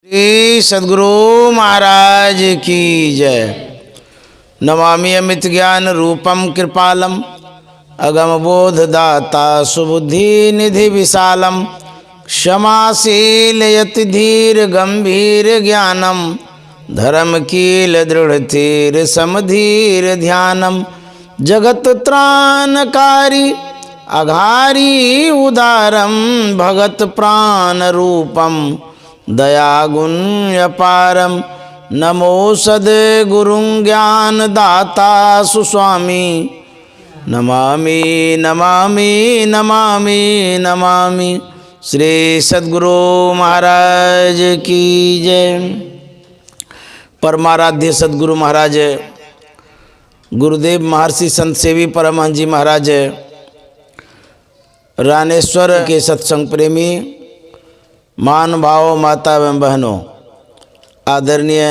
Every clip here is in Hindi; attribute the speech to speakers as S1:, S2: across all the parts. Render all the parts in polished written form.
S1: श्री सद्गुरु महाराज की जय। नमामि अमित ज्ञान रूपम कृपालम अगम बोध दाता सुबुद्धि निधि विशालम क्षमाशील यति धीर गंभीर ज्ञानम धर्म कील दृढ़ थीर समधीर ध्यानम जगत त्राणकारी अघारी उदारम भगत प्राण रूपम दया गुण अपारम नमो सद्गुरुं ज्ञान दाता सुस्वामी नमामि नमामि नमामि नमामि। श्री सद्गुरु महाराज की जय। परमाराध्य सद्गुरु महाराज गुरुदेव महर्षि संत सेवी परमहंस जी महाराज रानेश्वर के सत्संग प्रेमी मान भाव माता एवं बहनों, आदरणीय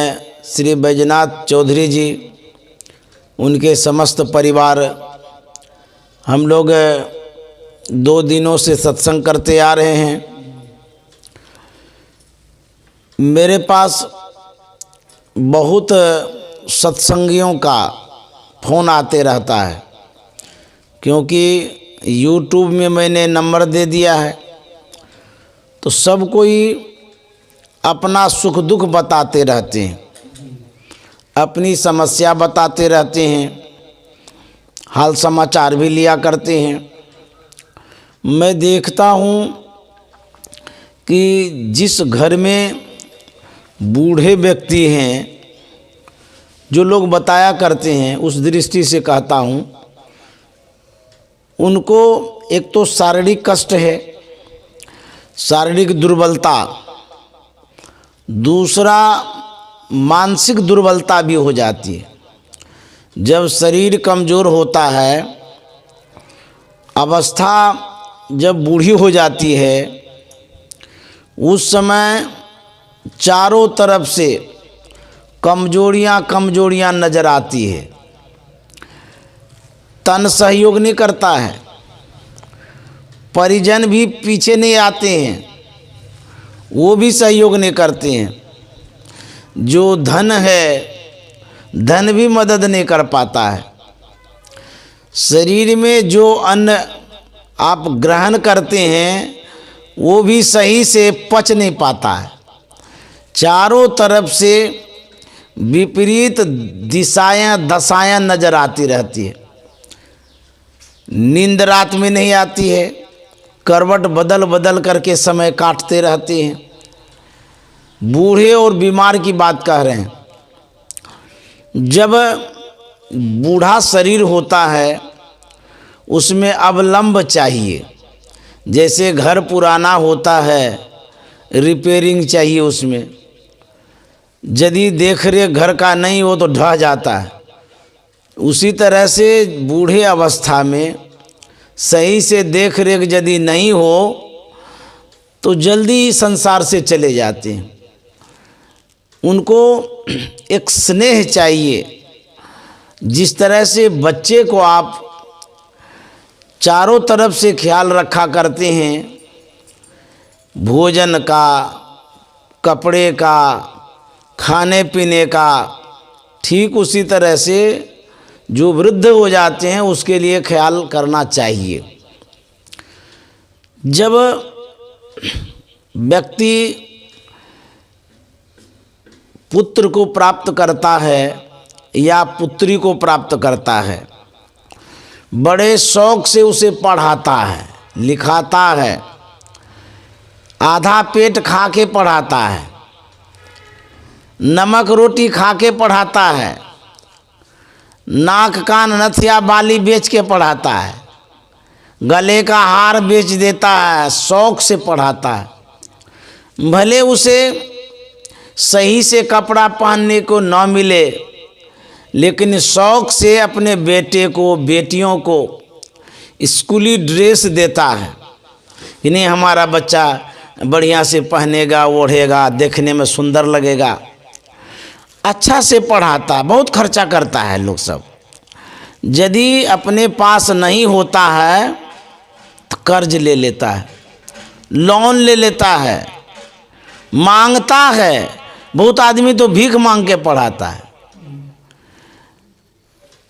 S1: श्री बैजनाथ चौधरी जी, उनके समस्त परिवार, हम लोग 2 दिनों से सत्संग करते आ रहे हैं। मेरे पास बहुत सत्संगियों का फ़ोन आते रहता है, क्योंकि YouTube में मैंने नंबर दे दिया है, तो सब कोई अपना सुख दुख बताते रहते हैं, अपनी समस्या बताते रहते हैं, हाल समाचार भी लिया करते हैं। मैं देखता हूँ कि जिस घर में बूढ़े व्यक्ति हैं, जो लोग बताया करते हैं, उस दृष्टि से कहता हूँ, उनको एक तो शारीरिक कष्ट है, शारीरिक दुर्बलता, दूसरा मानसिक दुर्बलता भी हो जाती है। जब शरीर कमज़ोर होता है, अवस्था जब बूढ़ी हो जाती है, उस समय चारों तरफ से कमजोरियां नज़र आती है। तन सहयोग नहीं करता है, परिजन भी पीछे नहीं आते हैं, वो भी सहयोग नहीं करते हैं। जो धन है, धन भी मदद नहीं कर पाता है। शरीर में जो अन्न आप ग्रहण करते हैं, वो भी सही से पच नहीं पाता है। चारों तरफ से विपरीत दशाएं नज़र आती रहती है। नींद रात में नहीं आती है, करवट बदल बदल करके समय काटते रहते हैं। बूढ़े और बीमार की बात कह रहे हैं। जब बूढ़ा शरीर होता है, उसमें अवलंब चाहिए। जैसे घर पुराना होता है, रिपेयरिंग चाहिए उसमें। यदि देख रेख घर का नहीं हो तो ढह जाता है। उसी तरह से बूढ़े अवस्था में सही से देख रेख यदि नहीं हो तो जल्दी संसार से चले जाते हैं। उनको एक स्नेह चाहिए। जिस तरह से बच्चे को आप चारों तरफ से ख्याल रखा करते हैं, भोजन का, कपड़े का, खाने पीने का, ठीक उसी तरह से जो वृद्ध हो जाते हैं उसके लिए ख्याल करना चाहिए। जब व्यक्ति पुत्र को प्राप्त करता है या पुत्री को प्राप्त करता है, बड़े शौक से उसे पढ़ाता है, लिखाता है, आधा पेट खा के पढ़ाता है, नमक रोटी खा के पढ़ाता है, नाक कान नथिया बाली बेच के पढ़ाता है, गले का हार बेच देता है, शौक से पढ़ाता है। भले उसे सही से कपड़ा पहनने को न मिले, लेकिन शौक से अपने बेटे को, बेटियों को स्कूली ड्रेस देता है कि नहीं, हमारा बच्चा बढ़िया से पहनेगा, ओढ़ेगा, देखने में सुंदर लगेगा। अच्छा से पढ़ाता, बहुत खर्चा करता है लोग सब। यदि अपने पास नहीं होता है तो कर्ज ले लेता है, लोन ले लेता है, मांगता है। बहुत आदमी तो भीख मांग के पढ़ाता है।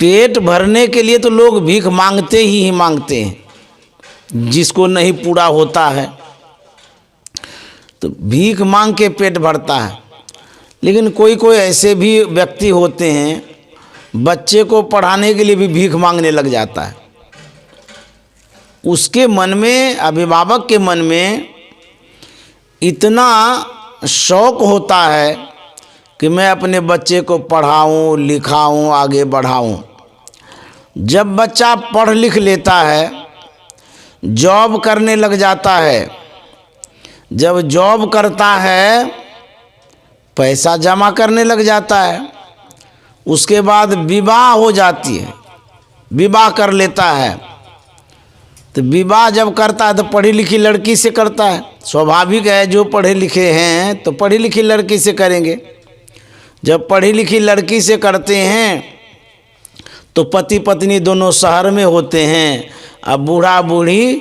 S1: पेट भरने के लिए तो लोग भीख मांगते ही मांगते हैं। जिसको नहीं पूरा होता है तो भीख मांग के पेट भरता है। लेकिन कोई कोई ऐसे भी व्यक्ति होते हैं, बच्चे को पढ़ाने के लिए भी भीख मांगने लग जाता है। उसके मन में, अभिभावक के मन में इतना शौक होता है कि मैं अपने बच्चे को पढ़ाऊं, लिखाऊं, आगे बढ़ाऊं। जब बच्चा पढ़ लिख लेता है, जॉब करने लग जाता है, जब जॉब करता है, पैसा जमा करने लग जाता है, उसके बाद विवाह हो जाती है, विवाह कर लेता है। तो विवाह जब करता है तो पढ़ी लिखी लड़की से करता है। स्वाभाविक है, जो पढ़े लिखे हैं तो पढ़ी लिखी लड़की से करेंगे। जब पढ़ी लिखी लड़की से करते हैं तो पति पत्नी दोनों शहर में होते हैं। अब बूढ़ा बूढ़ी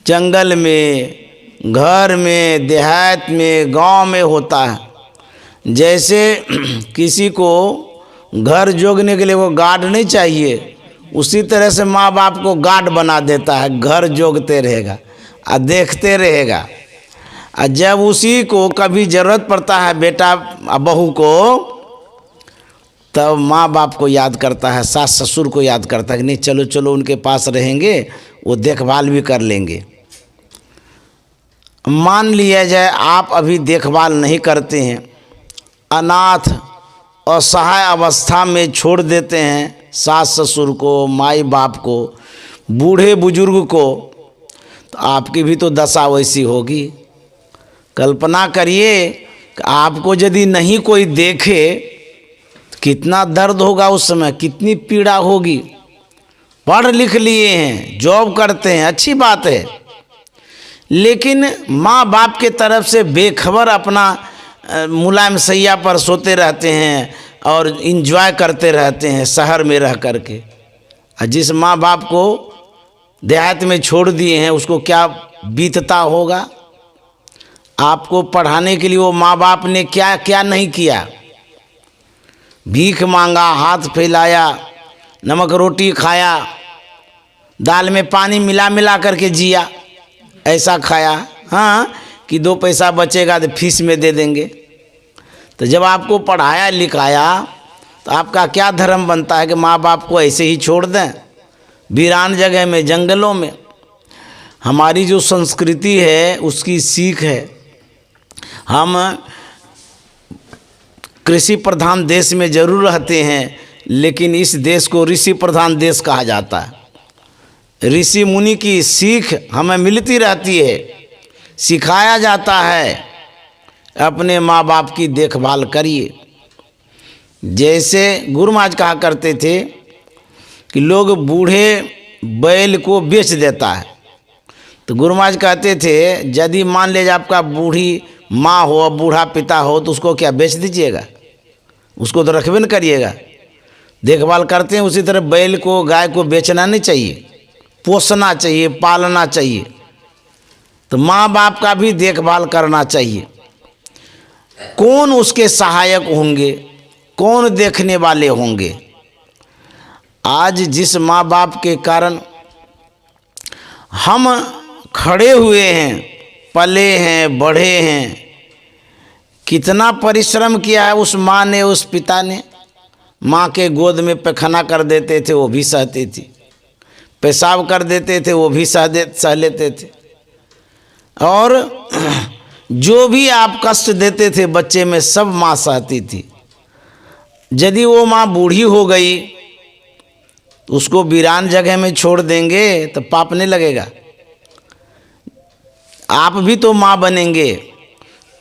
S1: जंगल में, घर में, देहात में, गांव में होता है। जैसे किसी को घर जोगने के लिए वो गार्ड नहीं चाहिए, उसी तरह से माँ बाप को गार्ड बना देता है। घर जोगते रहेगा और देखते रहेगा। और जब उसी को कभी ज़रूरत पड़ता है बेटा बहू को, तब माँ बाप को याद करता है, सास ससुर को याद करता है कि नहीं चलो चलो उनके पास रहेंगे, वो देखभाल भी कर लेंगे। मान लिया जाए आप अभी देखभाल नहीं करते हैं, अनाथ असहाय अवस्था में छोड़ देते हैं सास ससुर को, माई बाप को, बूढ़े बुजुर्ग को, तो आपकी भी तो दशा वैसी होगी। कल्पना करिए कि आपको यदि नहीं कोई देखे तो कितना दर्द होगा उस समय, कितनी पीड़ा होगी। पढ़ लिख लिए हैं, जॉब करते हैं, अच्छी बात है, लेकिन माँ बाप के तरफ से बेखबर अपना मुलायम सैया पर सोते रहते हैं और इंजॉय करते रहते हैं शहर में रह करके। जिस माँ बाप को देहात में छोड़ दिए हैं उसको क्या बीतता होगा। आपको पढ़ाने के लिए वो माँ बाप ने क्या क्या नहीं किया। भीख मांगा, हाथ फैलाया, नमक रोटी खाया, दाल में पानी मिला मिला करके जिया, ऐसा खाया। हाँ कि 2 पैसा बचेगा तो फीस में दे देंगे। तो जब आपको पढ़ाया लिखाया तो आपका क्या धर्म बनता है कि माँ बाप को ऐसे ही छोड़ दें वीरान जगह में, जंगलों में। हमारी जो संस्कृति है उसकी सीख है। हम कृषि प्रधान देश में जरूर रहते हैं, लेकिन इस देश को ऋषि प्रधान देश कहा जाता है। ऋषि मुनि की सीख हमें मिलती रहती है, सिखाया जाता है अपने माँ बाप की देखभाल करिए। जैसे गुरु महाराज कहा करते थे कि लोग बूढ़े बैल को बेच देता है, तो गुरु महाराज कहते थे यदि मान लीजिए आपका बूढ़ी माँ हो, बूढ़ा पिता हो, तो उसको क्या बेच दीजिएगा? उसको तो रखबे न करिएगा, देखभाल करते हैं। उसी तरह बैल को, गाय को बेचना नहीं चाहिए, पोसना चाहिए, पालना चाहिए। तो माँ बाप का भी देखभाल करना चाहिए। कौन उसके सहायक होंगे, कौन देखने वाले होंगे? आज जिस माँ बाप के कारण हम खड़े हुए हैं, पले हैं, बढ़े हैं, कितना परिश्रम किया है उस माँ ने, उस पिता ने। माँ के गोद में पैखाना कर देते थे, वो भी सहती थी। पेशाब कर देते थे, वो भी सह लेते थे। और जो भी आप कष्ट देते थे बच्चे में, सब माँ सहती थी। यदि वो माँ बूढ़ी हो गई, उसको वीरान जगह में छोड़ देंगे तो पाप नहीं लगेगा? आप भी तो माँ बनेंगे,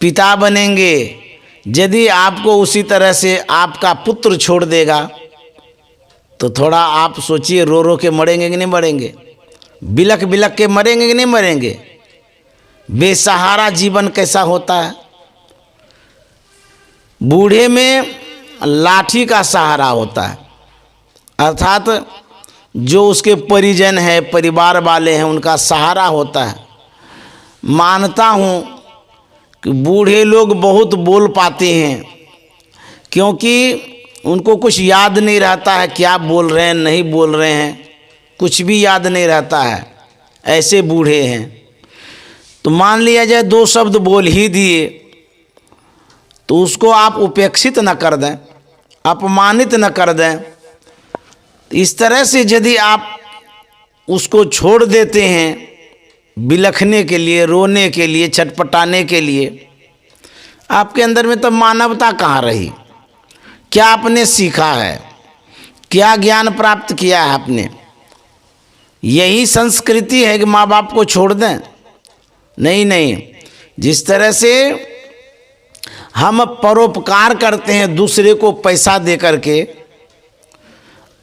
S1: पिता बनेंगे। यदि आपको उसी तरह से आपका पुत्र छोड़ देगा तो थोड़ा आप सोचिए, रो रो के मरेंगे कि नहीं मरेंगे? बिलक बिलक के मरेंगे कि नहीं मरेंगे? बेसहारा जीवन कैसा होता है। बूढ़े में लाठी का सहारा होता है, अर्थात जो उसके परिजन है, परिवार वाले हैं, उनका सहारा होता है। मानता हूँ कि बूढ़े लोग बहुत बोल पाते हैं, क्योंकि उनको कुछ याद नहीं रहता है क्या बोल रहे हैं नहीं बोल रहे हैं, कुछ भी याद नहीं रहता है, ऐसे बूढ़े हैं। तो मान लिया जाए 2 शब्द बोल ही दिए तो उसको आप उपेक्षित न कर दें, अपमानित न कर दें। इस तरह से यदि आप उसको छोड़ देते हैं बिलखने के लिए, रोने के लिए, छटपटाने के लिए, आपके अंदर में तो मानवता कहाँ रही? क्या आपने सीखा है? क्या ज्ञान प्राप्त किया है आपने? यही संस्कृति है कि माँ बाप को छोड़ दें? नहीं नहीं, जिस तरह से हम परोपकार करते हैं दूसरे को पैसा दे करके,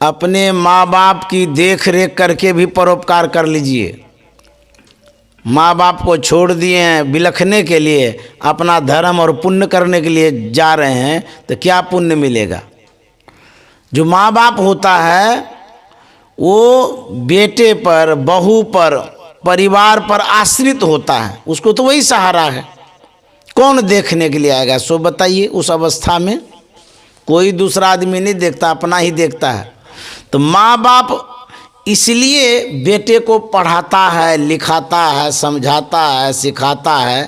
S1: अपने माँ बाप की देख रेख करके भी परोपकार कर लीजिए। माँ बाप को छोड़ दिए हैं बिलखने के लिए, अपना धर्म और पुण्य करने के लिए जा रहे हैं, तो क्या पुण्य मिलेगा? जो माँ बाप होता है वो बेटे पर, बहू पर, परिवार पर आश्रित होता है, उसको तो वही सहारा है। कौन देखने के लिए आएगा? सो बताइए, उस अवस्था में कोई दूसरा आदमी नहीं देखता, अपना ही देखता है। तो माँ बाप इसलिए बेटे को पढ़ाता है, लिखाता है, समझाता है, सिखाता है,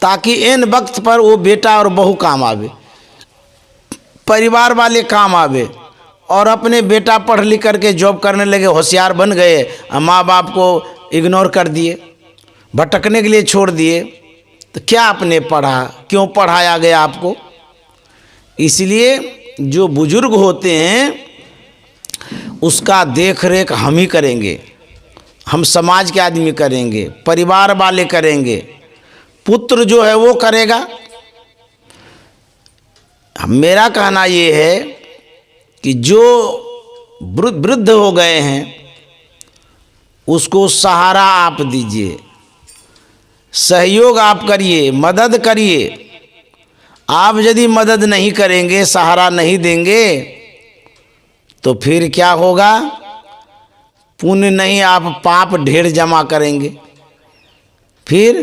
S1: ताकि इन वक्त पर वो बेटा और बहू काम आवे, परिवार वाले काम आवे। और अपने बेटा पढ़ लिख करके जॉब करने लगे, होशियार बन गए, माँ बाप को इग्नोर कर दिए, भटकने के लिए छोड़ दिए, तो क्या आपने पढ़ा? क्यों पढ़ाया गया आपको? इसलिए जो बुजुर्ग होते हैं उसका देख रेख हम ही करेंगे, हम समाज के आदमी करेंगे, परिवार वाले करेंगे, पुत्र जो है वो करेगा। मेरा कहना ये है कि जो वृद्ध हो गए हैं उसको सहारा आप दीजिए, सहयोग आप करिए, मदद करिए। आप यदि मदद नहीं करेंगे, सहारा नहीं देंगे, तो फिर क्या होगा? पुण्य नहीं, आप पाप ढेर जमा करेंगे। फिर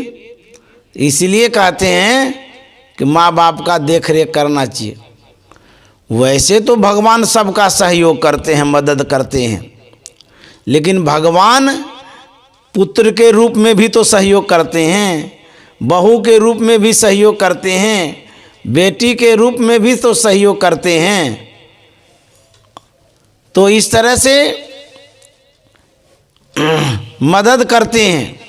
S1: इसलिए कहते हैं कि माँ बाप का देख रेख करना चाहिए। वैसे तो भगवान सबका सहयोग करते हैं, मदद करते हैं, लेकिन भगवान पुत्र के रूप में भी तो सहयोग करते हैं, बहू के रूप में भी सहयोग करते हैं, बेटी के रूप में भी तो सहयोग करते हैं। तो इस तरह से मदद करते हैं,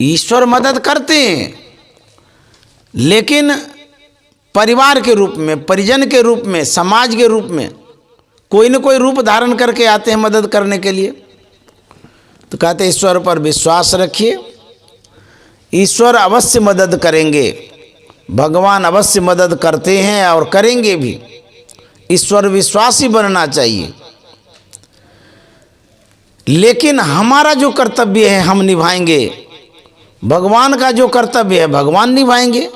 S1: ईश्वर मदद करते हैं, लेकिन परिवार के रूप में, परिजन के रूप में, समाज के रूप में कोई न कोई रूप धारण करके आते हैं मदद करने के लिए। तो कहते हैं ईश्वर पर विश्वास रखिए, ईश्वर अवश्य मदद करेंगे, भगवान अवश्य मदद करते हैं और करेंगे भी। ईश्वर विश्वासी बनना चाहिए, लेकिन हमारा जो कर्तव्य है हम निभाएंगे, भगवान का जो कर्तव्य है भगवान निभाएंगे।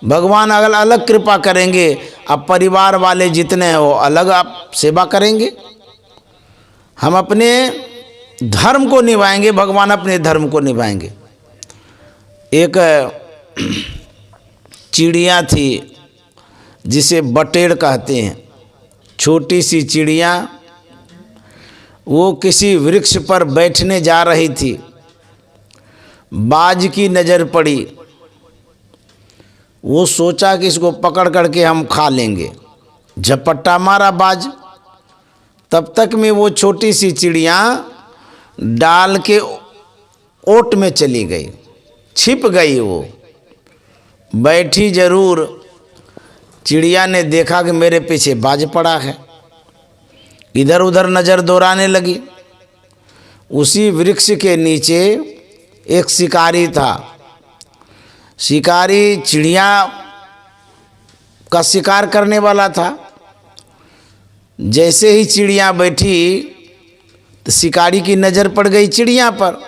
S1: भगवान अगर अलग कृपा करेंगे, अब परिवार वाले जितने हैं वो अलग आप सेवा करेंगे। हम अपने धर्म को निभाएंगे, भगवान अपने धर्म को निभाएंगे। एक चिड़िया थी जिसे बटेर कहते हैं, छोटी सी चिड़िया, वो किसी वृक्ष पर बैठने जा रही थी, बाज की नज़र पड़ी, वो सोचा कि इसको पकड़ करके हम खा लेंगे, झपट्टा मारा बाज। तब तक में वो छोटी सी चिड़िया डाल के ओट में चली गई, छिप गई। वो बैठी जरूर, चिड़िया ने देखा कि मेरे पीछे बाज पड़ा है, इधर उधर नज़र दौड़ाने लगी। उसी वृक्ष के नीचे एक शिकारी था। शिकारी चिड़िया का शिकार करने वाला था। जैसे ही चिड़िया बैठी तो शिकारी की नज़र पड़ गई चिड़िया पर।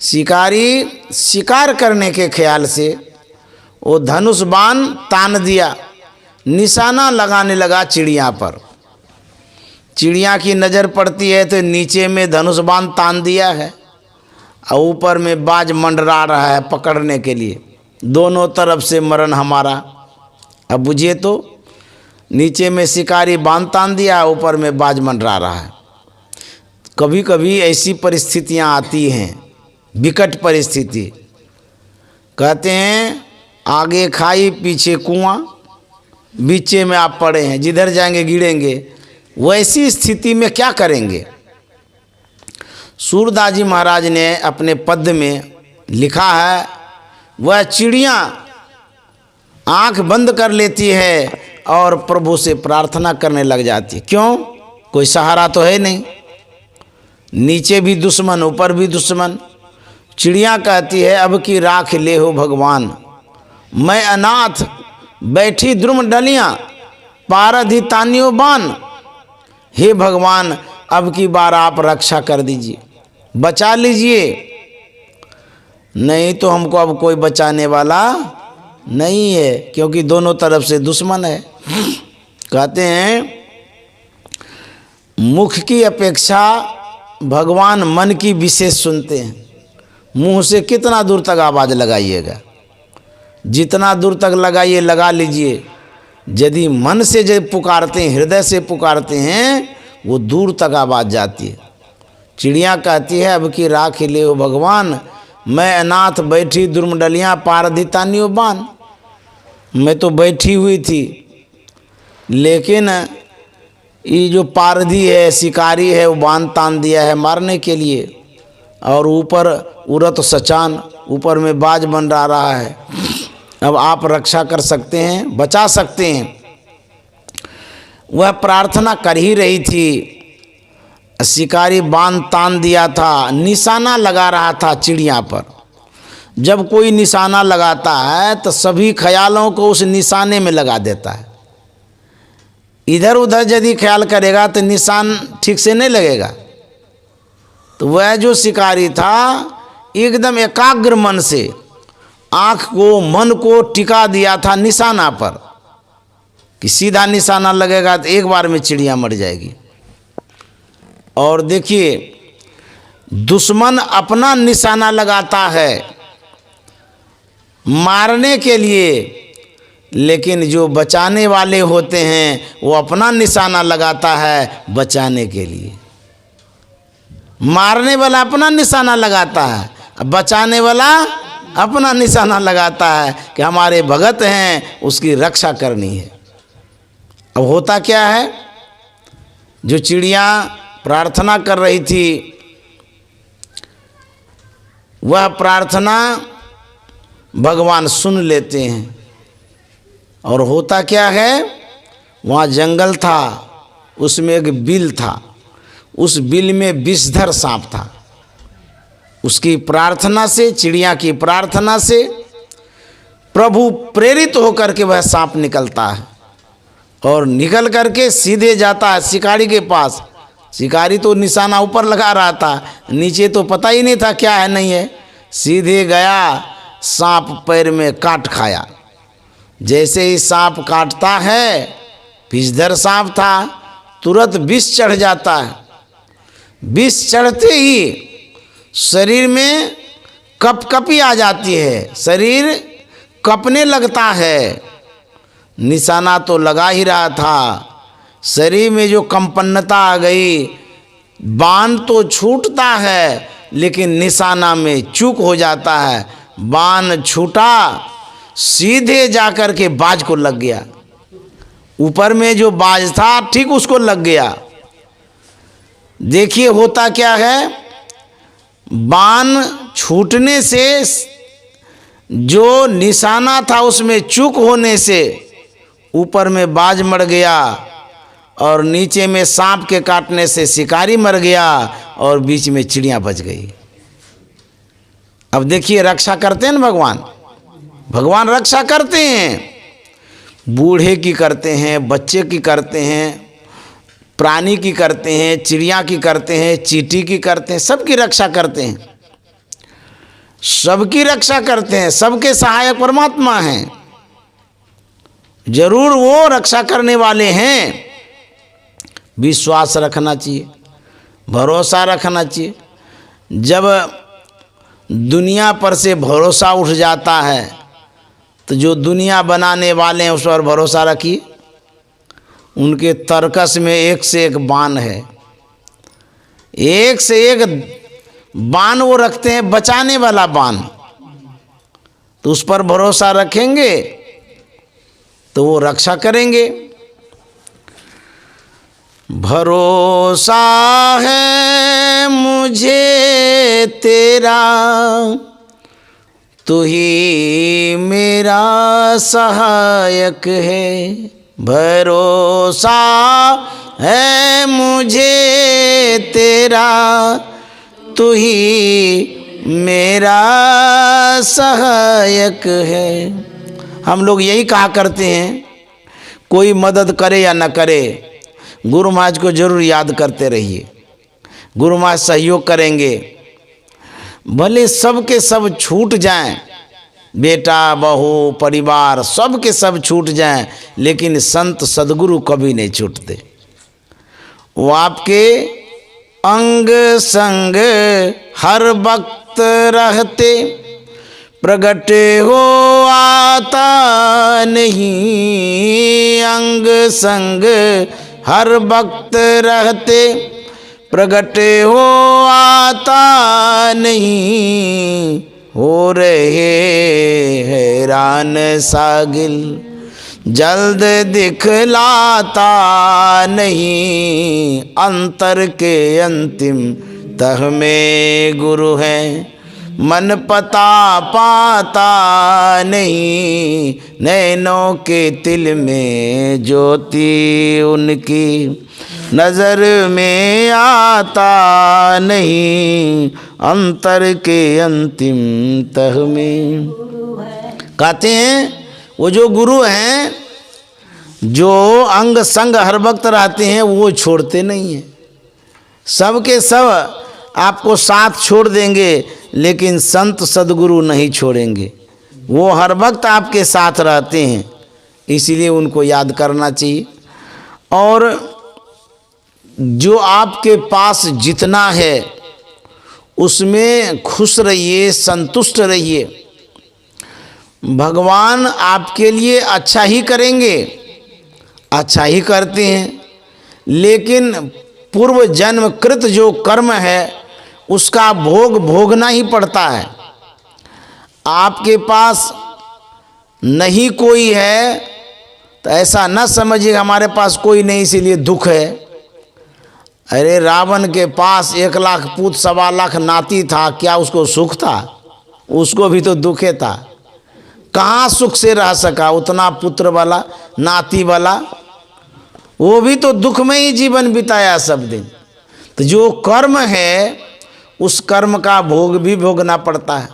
S1: शिकारी शिकार करने के ख्याल से वो धनुष बाण तान दिया, निशाना लगाने लगा चिड़िया पर। चिड़िया की नज़र पड़ती है तो नीचे में धनुष बाण तान दिया है और ऊपर में बाज मंडरा रहा है पकड़ने के लिए। दोनों तरफ से मरण हमारा। अब बुझिए तो, नीचे में शिकारी बांध तान दिया, ऊपर में बाज मंडरा रहा है। कभी कभी ऐसी परिस्थितियां आती हैं, विकट परिस्थिति। कहते हैं आगे खाई पीछे कुआं, बीचे में आप पड़े हैं, जिधर जाएंगे गिरेंगे। वैसी स्थिति में क्या करेंगे? सूरदास जी महाराज ने अपने पद्य में लिखा है, वह चिड़ियाँ आंख बंद कर लेती है और प्रभु से प्रार्थना करने लग जाती है। क्यों? कोई सहारा तो है नहीं, नीचे भी दुश्मन ऊपर भी दुश्मन। चिड़िया कहती है अब की राख ले हो भगवान, मैं अनाथ बैठी द्रुम डलियाँ पारधि तानियो बान। हे भगवान अब की बार आप रक्षा कर दीजिए, बचा लीजिए, नहीं तो हमको अब कोई बचाने वाला नहीं है, क्योंकि दोनों तरफ से दुश्मन है। कहते हैं मुख की अपेक्षा भगवान मन की विशेष सुनते हैं। मुंह से कितना दूर तक आवाज़ लगाइएगा, जितना दूर तक लगाइए लगा लीजिए। यदि मन से जब पुकारते हैं, हृदय से पुकारते हैं, वो दूर तक आवाज़ जाती है। चिड़िया कहती है अब की राख ले हो भगवान, मैं अनाथ बैठी दुर्मडलियाँ पारधि तानियो बान। मैं तो बैठी हुई थी, लेकिन ये जो पारधी है, शिकारी है, वो बांध तान दिया है मारने के लिए। और ऊपर उड़त सचान, ऊपर में बाज मंडरा रहा है। अब आप रक्षा कर सकते हैं, बचा सकते हैं। वह प्रार्थना कर ही रही थी, शिकारी बांध तान दिया था, निशाना लगा रहा था चिड़िया पर। जब कोई निशाना लगाता है तो सभी ख्यालों को उस निशाने में लगा देता है। इधर उधर यदि ख्याल करेगा तो निशान ठीक से नहीं लगेगा। तो वह जो शिकारी था एकदम एकाग्र मन से आँख को मन को टिका दिया था निशाना पर, कि सीधा निशाना लगेगा तो एक बार में चिड़िया मर जाएगी। और देखिए दुश्मन अपना निशाना लगाता है मारने के लिए, लेकिन जो बचाने वाले होते हैं वो अपना निशाना लगाता है बचाने के लिए। मारने वाला अपना निशाना लगाता है, बचाने वाला अपना निशाना लगाता है कि हमारे भगत हैं, उसकी रक्षा करनी है। अब होता क्या है, जो चिड़िया प्रार्थना कर रही थी वह प्रार्थना भगवान सुन लेते हैं। और होता क्या है, वहाँ जंगल था, उसमें एक बिल था, उस बिल में विषधर सांप था। उसकी प्रार्थना से, चिड़िया की प्रार्थना से प्रभु प्रेरित होकर के वह सांप निकलता है और निकल करके सीधे जाता है शिकारी के पास। शिकारी तो निशाना ऊपर लगा रहा था, नीचे तो पता ही नहीं था क्या है नहीं है। सीधे गया, सांप पैर में काट खाया। जैसे ही सांप काटता है, विषधर सांप था, तुरंत विष चढ़ जाता है। विष चढ़ते ही शरीर में कपकपी आ जाती है, शरीर कपने लगता है। निशाना तो लगा ही रहा था, शरीर में जो कंपन्नता आ गई, बाण तो छूटता है लेकिन निशाना में चूक हो जाता है। बाण छूटा, सीधे जाकर के बाज को लग गया। ऊपर में जो बाज था ठीक उसको लग गया। देखिए होता क्या है, बाण छूटने से जो निशाना था उसमें चूक होने से ऊपर में बाज मर गया और नीचे में सांप के काटने से शिकारी मर गया और बीच में चिड़िया बच गई। अब देखिए रक्षा करते हैं ना भगवान, भगवान रक्षा करते हैं। बूढ़े की करते हैं, बच्चे की करते हैं, प्राणी की करते हैं, चिड़िया की करते हैं, चींटी की करते हैं, सबकी रक्षा करते हैं। सबकी रक्षा करते हैं, सबके सहायक परमात्मा हैं। जरूर वो रक्षा करने वाले हैं। विश्वास रखना चाहिए, भरोसा रखना चाहिए। जब दुनिया पर से भरोसा उठ जाता है तो जो दुनिया बनाने वाले हैं उस पर भरोसा रखिए। उनके तर्कस में एक से एक बाण है, एक से एक बाण वो रखते हैं, बचाने वाला बाण। तो उस पर भरोसा रखेंगे तो वो रक्षा करेंगे। भरोसा है मुझे तेरा, तू ही मेरा सहायक है। भरोसा है मुझे तेरा, तू ही मेरा सहायक है। हम लोग यही कहा करते हैं, कोई मदद करे या न करे, गुरु महाराज को जरूर याद करते रहिए। गुरु महाराज सहयोग करेंगे। भले सब के सब छूट जाएं, बेटा बहू परिवार सब के सब छूट जाएं, लेकिन संत सदगुरु कभी नहीं छूटते। वो आपके अंग संग हर वक्त रहते, प्रगट हो आता नहीं। अंग संग हर वक्त रहते, प्रगट हो आता नहीं। हो रहे हैरान सागिल, जल्द दिखलाता नहीं। अंतर के अंतिम तह में गुरु है, मन पता पाता नहीं। नैनों के तिल में ज्योति उनकी, नजर में आता नहीं। अंतर के अंतिम तह में। कहते हैं वो जो गुरु हैं, जो अंग संग हर वक्त रहते हैं, वो छोड़ते नहीं हैं। सब के सब आपको साथ छोड़ देंगे, लेकिन संत सदगुरु नहीं छोड़ेंगे। वो हर वक्त आपके साथ रहते हैं, इसीलिए उनको याद करना चाहिए। और जो आपके पास जितना है उसमें खुश रहिए, संतुष्ट रहिए। भगवान आपके लिए अच्छा ही करेंगे, अच्छा ही करते हैं, लेकिन पूर्व जन्म कृत जो कर्म है उसका भोग भोगना ही पड़ता है। आपके पास नहीं कोई है तो ऐसा न समझिए हमारे पास कोई नहीं इसीलिए दुख है। अरे रावण के पास 1 लाख पूत 1.25 लाख नाती था, क्या उसको सुख था? उसको भी तो दुखे था। कहाँ सुख से रह सका उतना पुत्र वाला नाती वाला? वो भी तो दुख में ही जीवन बिताया सब दिन। तो जो कर्म है उस कर्म का भोग भी भोगना पड़ता है।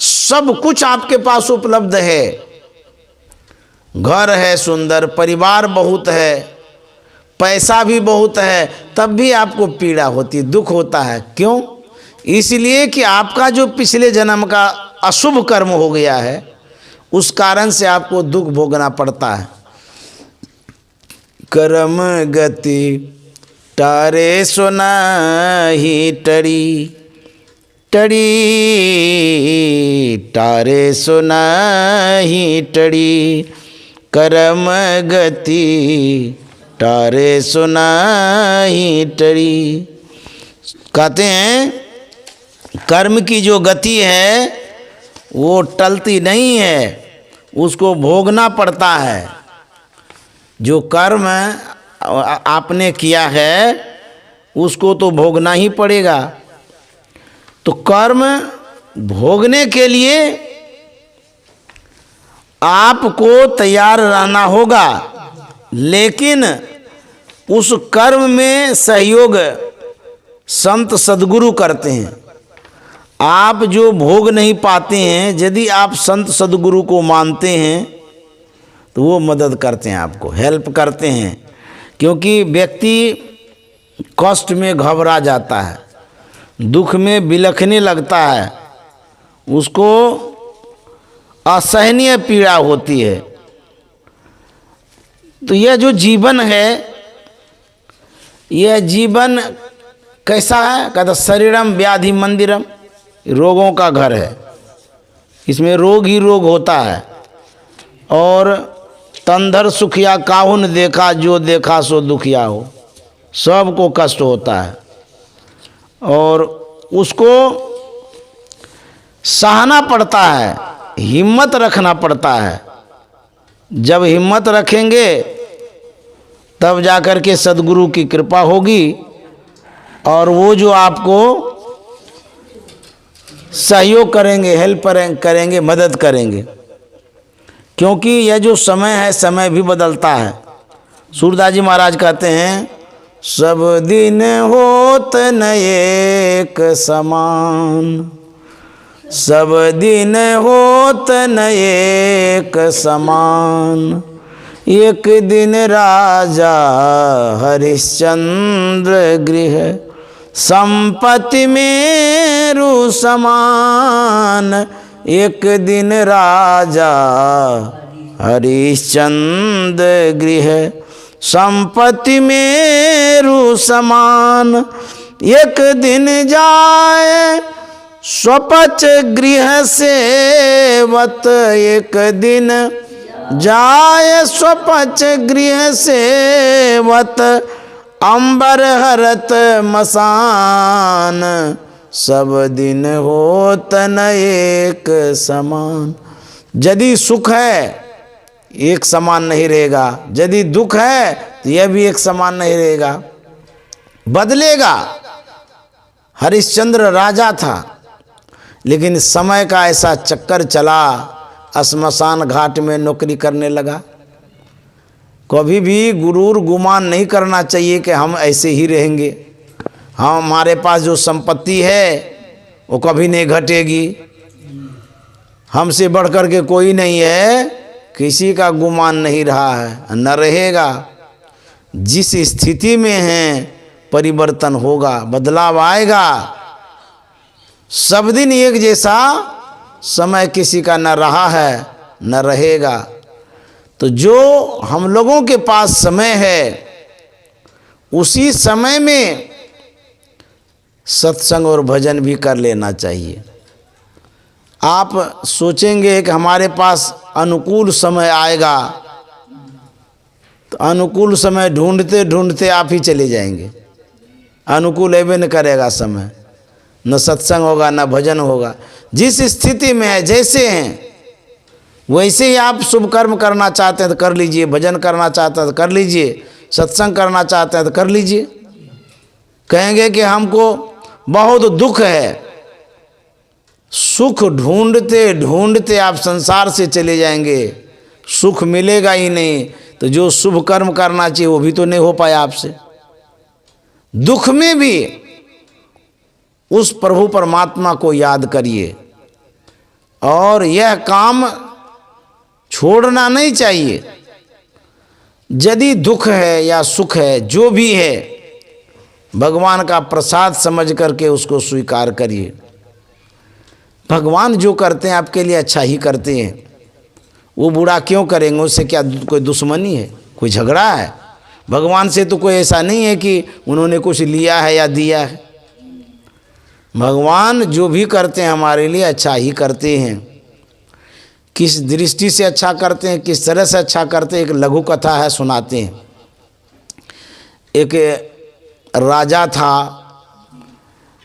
S1: सब कुछ आपके पास उपलब्ध है, घर है सुंदर, परिवार बहुत है, पैसा भी बहुत है, तब भी आपको पीड़ा होती, दुख होता है। क्यों? इसलिए कि आपका जो पिछले जन्म का अशुभ कर्म हो गया है, उस कारण से आपको दुख भोगना पड़ता है। कर्म गति टारे सुनाही टड़ी, टड़ी टारे सुनाही टड़ी। कर्म गति टारे सुनाही टड़ी। कहते हैं कर्म की जो गति है वो टलती नहीं है, उसको भोगना पड़ता है। जो कर्म आपने किया है उसको तो भोगना ही पड़ेगा। तो कर्म भोगने के लिए आपको तैयार रहना होगा, लेकिन उस कर्म में सहयोग संत सद्गुरु करते हैं। आप जो भोग नहीं पाते हैं, यदि आप संत सद्गुरु को मानते हैं तो वो मदद करते हैं, आपको हेल्प करते हैं। क्योंकि व्यक्ति कष्ट में घबरा जाता है, दुख में बिलखने लगता है, उसको असहनीय पीड़ा होती है। तो यह जो जीवन है, यह जीवन कैसा है? कहता शरीरम व्याधि मंदिरम, रोगों का घर है। इसमें रोग ही रोग होता है। और तंधर सुखिया काहू न देखा, जो देखा सो दुखिया हो। सबको कष्ट होता है और उसको सहना पड़ता है, हिम्मत रखना पड़ता है। जब हिम्मत रखेंगे तब जाकर के सद्गुरु की कृपा होगी और वो जो आपको सहयोग करेंगे, हेल्प करेंगे, मदद करेंगे। क्योंकि यह जो समय है, समय भी बदलता है। सूरदास जी महाराज कहते हैं, सब दिन होत न एक समान, सब दिन होत न एक समान। एक दिन राजा हरिश्चंद्र गृह, संपत्ति मेरु समान। एक दिन राजा हरिश्चंद्र गृह, संपत्ति मेरु समान। एक दिन जाए स्वपच गृह सेवत, एक दिन जाए स्वपच गृह सेवत। अंबर हरत मसान, सब दिन होत न एक समान। यदि सुख है एक समान नहीं रहेगा, यदि दुख है तो यह भी एक समान नहीं रहेगा, बदलेगा। हरिश्चंद्र राजा था, लेकिन समय का ऐसा चक्कर चला, श्मशान घाट में नौकरी करने लगा। कभी भी गुरूर गुमान नहीं करना चाहिए कि हम ऐसे ही रहेंगे, हमारे पास जो संपत्ति है वो कभी नहीं घटेगी, हमसे बढ़कर के कोई नहीं है, किसी का गुमान नहीं रहा है, न रहेगा। जिस स्थिति में हैं परिवर्तन होगा, बदलाव आएगा। सब दिन एक जैसा समय किसी का न रहा है न रहेगा। तो जो हम लोगों के पास समय है, उसी समय में सत्संग और भजन भी कर लेना चाहिए। आप सोचेंगे कि हमारे पास अनुकूल समय आएगा, तो अनुकूल समय ढूंढते ढूंढते आप ही चले जाएंगे। अनुकूल एवं न करेगा समय, न सत्संग होगा न भजन होगा। जिस स्थिति में है, जैसे हैं वैसे ही आप शुभ कर्म करना चाहते हैं तो कर लीजिए, भजन करना चाहते हैं तो कर लीजिए, सत्संग करना चाहते हैं तो कर लीजिए। कहेंगे कि हमको बहुत दुख है, सुख ढूंढते ढूंढते आप संसार से चले जाएंगे, सुख मिलेगा ही नहीं। तो जो शुभ कर्म करना चाहिए वो भी तो नहीं हो पाया आपसे। दुख में भी उस प्रभु परमात्मा को याद करिए और यह काम छोड़ना नहीं चाहिए। यदि दुख है या सुख है, जो भी है, भगवान का प्रसाद समझ करके उसको स्वीकार करिए। भगवान जो करते हैं आपके लिए अच्छा ही करते हैं। वो बुरा क्यों करेंगे? उससे क्या कोई दुश्मनी है, कोई झगड़ा है? भगवान से तो कोई ऐसा नहीं है कि उन्होंने कुछ लिया है या दिया है। भगवान जो भी करते हैं हमारे लिए अच्छा ही करते हैं। किस दृष्टि से अच्छा करते हैं, किस तरह से अच्छा करते हैं, एक लघु कथा है, सुनाते हैं। एक राजा था,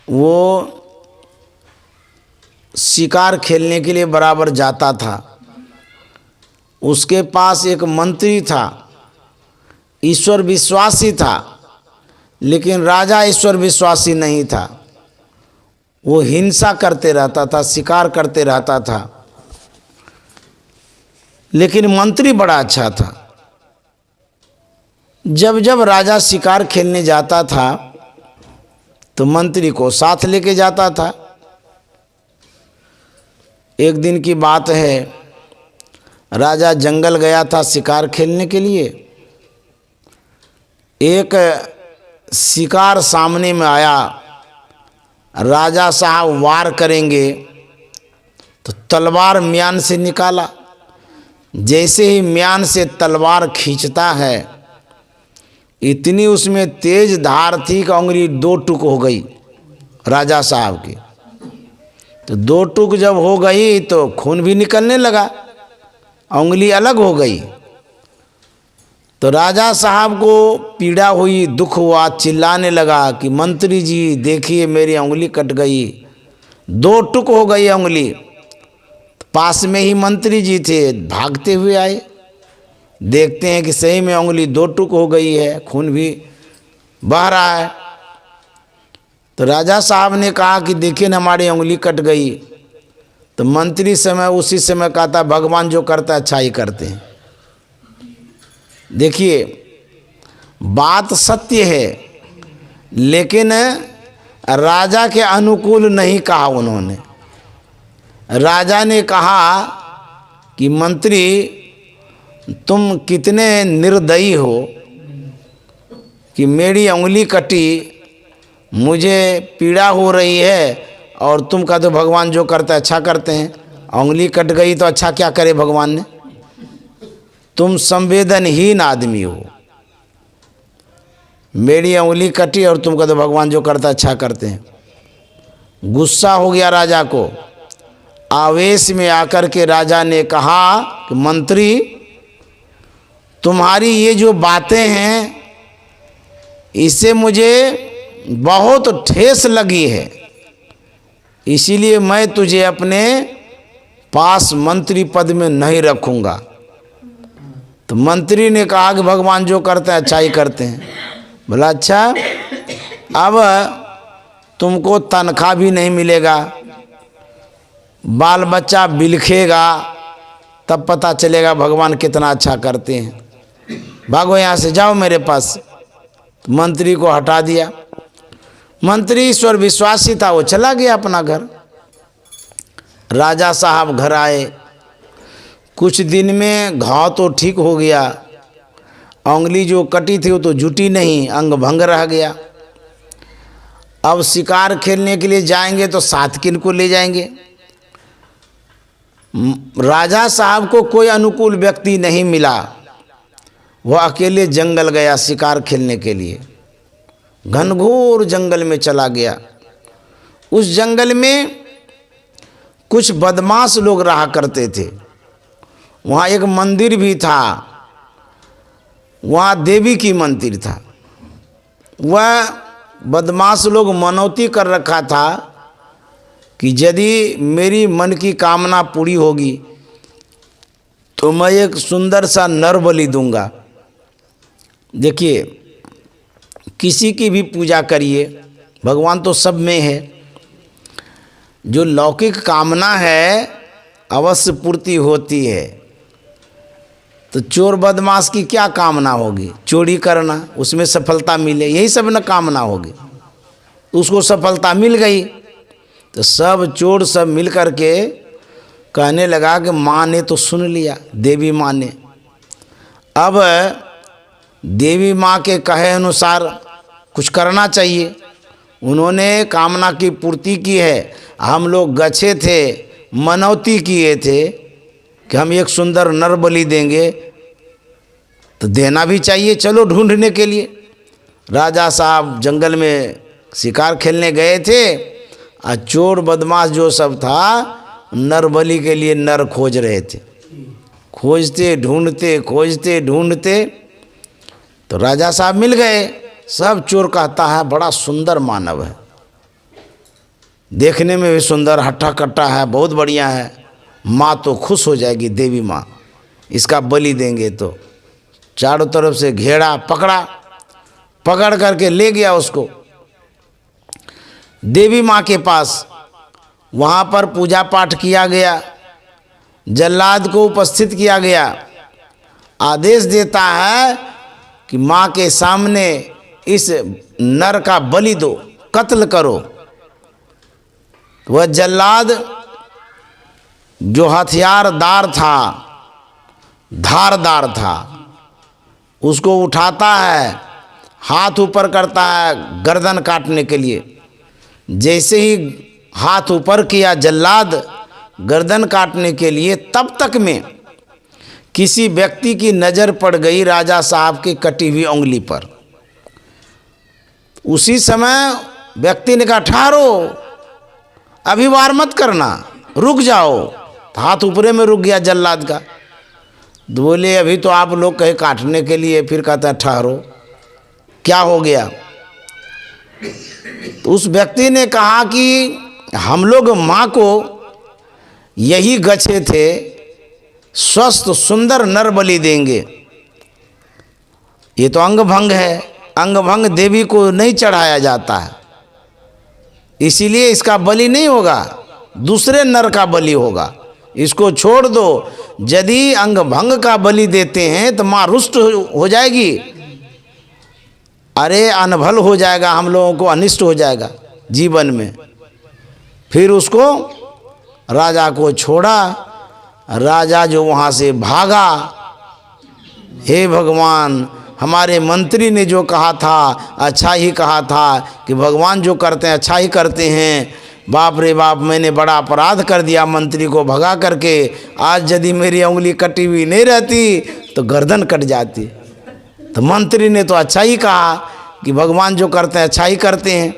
S1: वो शिकार खेलने के लिए बराबर जाता था। उसके पास एक मंत्री था, ईश्वर विश्वासी था, लेकिन राजा ईश्वर विश्वासी नहीं था। वो हिंसा करते रहता था, शिकार करते रहता था, लेकिन मंत्री बड़ा अच्छा था। जब जब राजा शिकार खेलने जाता था तो मंत्री को साथ लेके जाता था। एक दिन की बात है, राजा जंगल गया था शिकार खेलने के लिए। एक शिकार सामने में आया, राजा साहब वार करेंगे तो तलवार म्यान से निकाला। जैसे ही म्यान से तलवार खींचता है, इतनी उसमें तेज धार थी कि उंगली दो टुक हो गई राजा साहब की। तो दो टुक जब हो गई तो खून भी निकलने लगा। उंगली अलग हो गई। तो राजा साहब को पीड़ा हुई, दुख हुआ, चिल्लाने लगा कि मंत्री जी देखिए मेरी उंगली कट गई, 2 टुक हो गई उंगली। पास में ही मंत्री जी थे, भागते हुए आए, देखते हैं कि सही में उंगली 2 टुक हो गई है, खून भी बह रहा है। तो राजा साहब ने कहा कि देखिए न हमारी उंगली कट गई। तो मंत्री उसी समय कहा था भगवान जो करता है अच्छा ही करते हैं। देखिए बात सत्य है, लेकिन राजा के अनुकूल नहीं कहा उन्होंने। राजा ने कहा कि मंत्री तुम कितने निर्दयी हो कि मेरी उंगली कटी, मुझे पीड़ा हो रही है और तुम कहते हो भगवान जो करता है अच्छा करते हैं। उंगली कट गई तो अच्छा क्या करे भगवान ने? तुम संवेदनहीन आदमी हो। मेरी उंगली कटी और तुम कहते हो भगवान जो करता है अच्छा करते हैं। गुस्सा हो गया राजा को। आवेश में आकर के राजा ने कहा कि मंत्री तुम्हारी ये जो बातें हैं इससे मुझे बहुत ठेस लगी है, इसीलिए मैं तुझे अपने पास मंत्री पद में नहीं रखूंगा। तो मंत्री ने कहा कि भगवान जो करते हैं अच्छा ही करते हैं। बोला अच्छा, अब तुमको तनख्वाह भी नहीं मिलेगा, बाल बच्चा बिलखेगा, तब पता चलेगा भगवान कितना अच्छा करते हैं। भागो यहाँ से, जाओ मेरे पास। तो मंत्री को हटा दिया। मंत्री ईश्वर विश्वासी था, वो चला गया अपना घर। राजा साहब घर आए, कुछ दिन में घाव तो ठीक हो गया, उंगली जो कटी थी वो तो जुटी नहीं, अंग भंग रह गया। अब शिकार खेलने के लिए जाएंगे तो साथ किन को ले जाएंगे? राजा साहब को कोई अनुकूल व्यक्ति नहीं मिला, वह अकेले जंगल गया शिकार खेलने के लिए। घनघोर जंगल में चला गया। उस जंगल में कुछ बदमाश लोग रहा करते थे। वहाँ एक मंदिर भी था, वहाँ देवी की मंदिर था। वह बदमाश लोग मनौती कर रखा था कि यदि मेरी मन की कामना पूरी होगी तो मैं एक सुंदर सा नर बलि दूंगा। देखिए किसी की भी पूजा करिए, भगवान तो सब में है। जो लौकिक कामना है अवश्य पूर्ति होती है। तो चोर बदमाश की क्या कामना होगी? चोरी करना, उसमें सफलता मिले, यही सब न कामना होगी। तो उसको सफलता मिल गई। तो सब चोर सब मिल कर के कहने लगा कि माँ ने तो सुन लिया, देवी माँ ने। अब देवी माँ के कहे अनुसार कुछ करना चाहिए। उन्होंने कामना की पूर्ति की है। हम लोग गच्छे थे, मनौती किए थे कि हम एक सुंदर नर बलि देंगे, तो देना भी चाहिए, चलो ढूंढने के लिए। राजा साहब जंगल में शिकार खेलने गए थे और चोर बदमाश जो सब था नर बलि के लिए नर खोज रहे थे। खोजते ढूंढते तो राजा साहब मिल गए। सब चोर कहता है बड़ा सुंदर मानव है, देखने में भी सुंदर, हट्टा कट्टा है, बहुत बढ़िया है। माँ तो खुश हो जाएगी, देवी माँ, इसका बलि देंगे। तो चारों तरफ से घेरा, पकड़ करके ले गया उसको देवी माँ के पास। वहाँ पर पूजा पाठ किया गया, जल्लाद को उपस्थित किया गया। आदेश देता है कि माँ के सामने इस नर का बलि दो, कत्ल करो। वह जल्लाद जो हथियारदार था, धारदार था, उसको उठाता है, हाथ ऊपर करता है गर्दन काटने के लिए। जैसे ही हाथ ऊपर किया जल्लाद गर्दन काटने के लिए, तब तक में किसी व्यक्ति की नज़र पड़ गई राजा साहब की कटी हुई उंगली पर। उसी समय व्यक्ति ने कहा ठहरो, अभी वार मत करना, रुक जाओ। हाथ ऊपरे में रुक गया जल्लाद का। तो बोले अभी तो आप लोग कहे काटने के लिए, फिर कहता ठहरो क्या हो गया। तो उस व्यक्ति ने कहा कि हम लोग माँ को यही गछे थे, स्वस्थ सुंदर नर बलि देंगे। ये तो अंग भंग है, अंग भंग देवी को नहीं चढ़ाया जाता है, इसीलिए इसका बलि नहीं होगा, दूसरे नर का बलि होगा, इसको छोड़ दो। यदि अंग भंग का बलि देते हैं तो माँ रुष्ट हो जाएगी, अरे अनभल हो जाएगा, हम लोगों को अनिष्ट हो जाएगा जीवन में। फिर उसको राजा को छोड़ा, राजा जो वहाँ से भागा, हे भगवान हमारे मंत्री ने जो कहा था अच्छा ही कहा था, कि भगवान जो करते हैं अच्छा ही करते हैं। बाप रे बाप, मैंने बड़ा अपराध कर दिया मंत्री को भगा करके। आज यदि मेरी उंगली कटी हुई नहीं रहती तो गर्दन कट जाती। तो मंत्री ने तो अच्छा ही कहा कि भगवान जो करते हैं अच्छा ही करते हैं,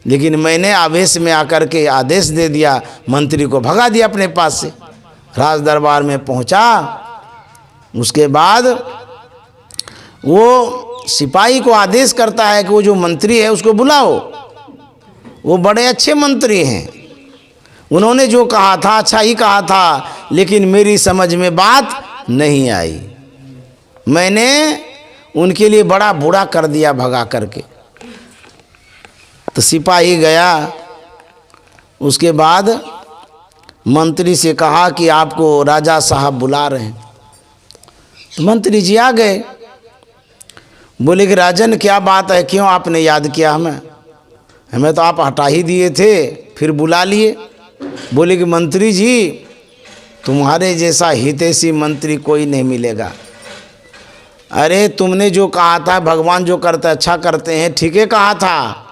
S1: लेकिन मैंने आवेश में आकर के आदेश दे दिया, मंत्री को भगा दिया अपने पास से। राज दरबार में पहुंचा, उसके बाद वो सिपाही को आदेश करता है कि वो जो मंत्री है उसको बुलाओ। वो बड़े अच्छे मंत्री हैं, उन्होंने जो कहा था अच्छा ही कहा था, लेकिन मेरी समझ में बात नहीं आई, मैंने उनके लिए बड़ा बुरा कर दिया भगा करके। तो सिपाही गया, उसके बाद मंत्री से कहा कि आपको राजा साहब बुला रहे हैं। तो मंत्री जी आ गए, बोले कि राजन क्या बात है, क्यों आपने याद किया हमें तो आप हटा ही दिए थे, फिर बुला लिए। बोले कि मंत्री जी तुम्हारे जैसा हितैषी मंत्री कोई नहीं मिलेगा। अरे तुमने जो कहा था भगवान जो करते अच्छा करते हैं, ठीक है कहा था।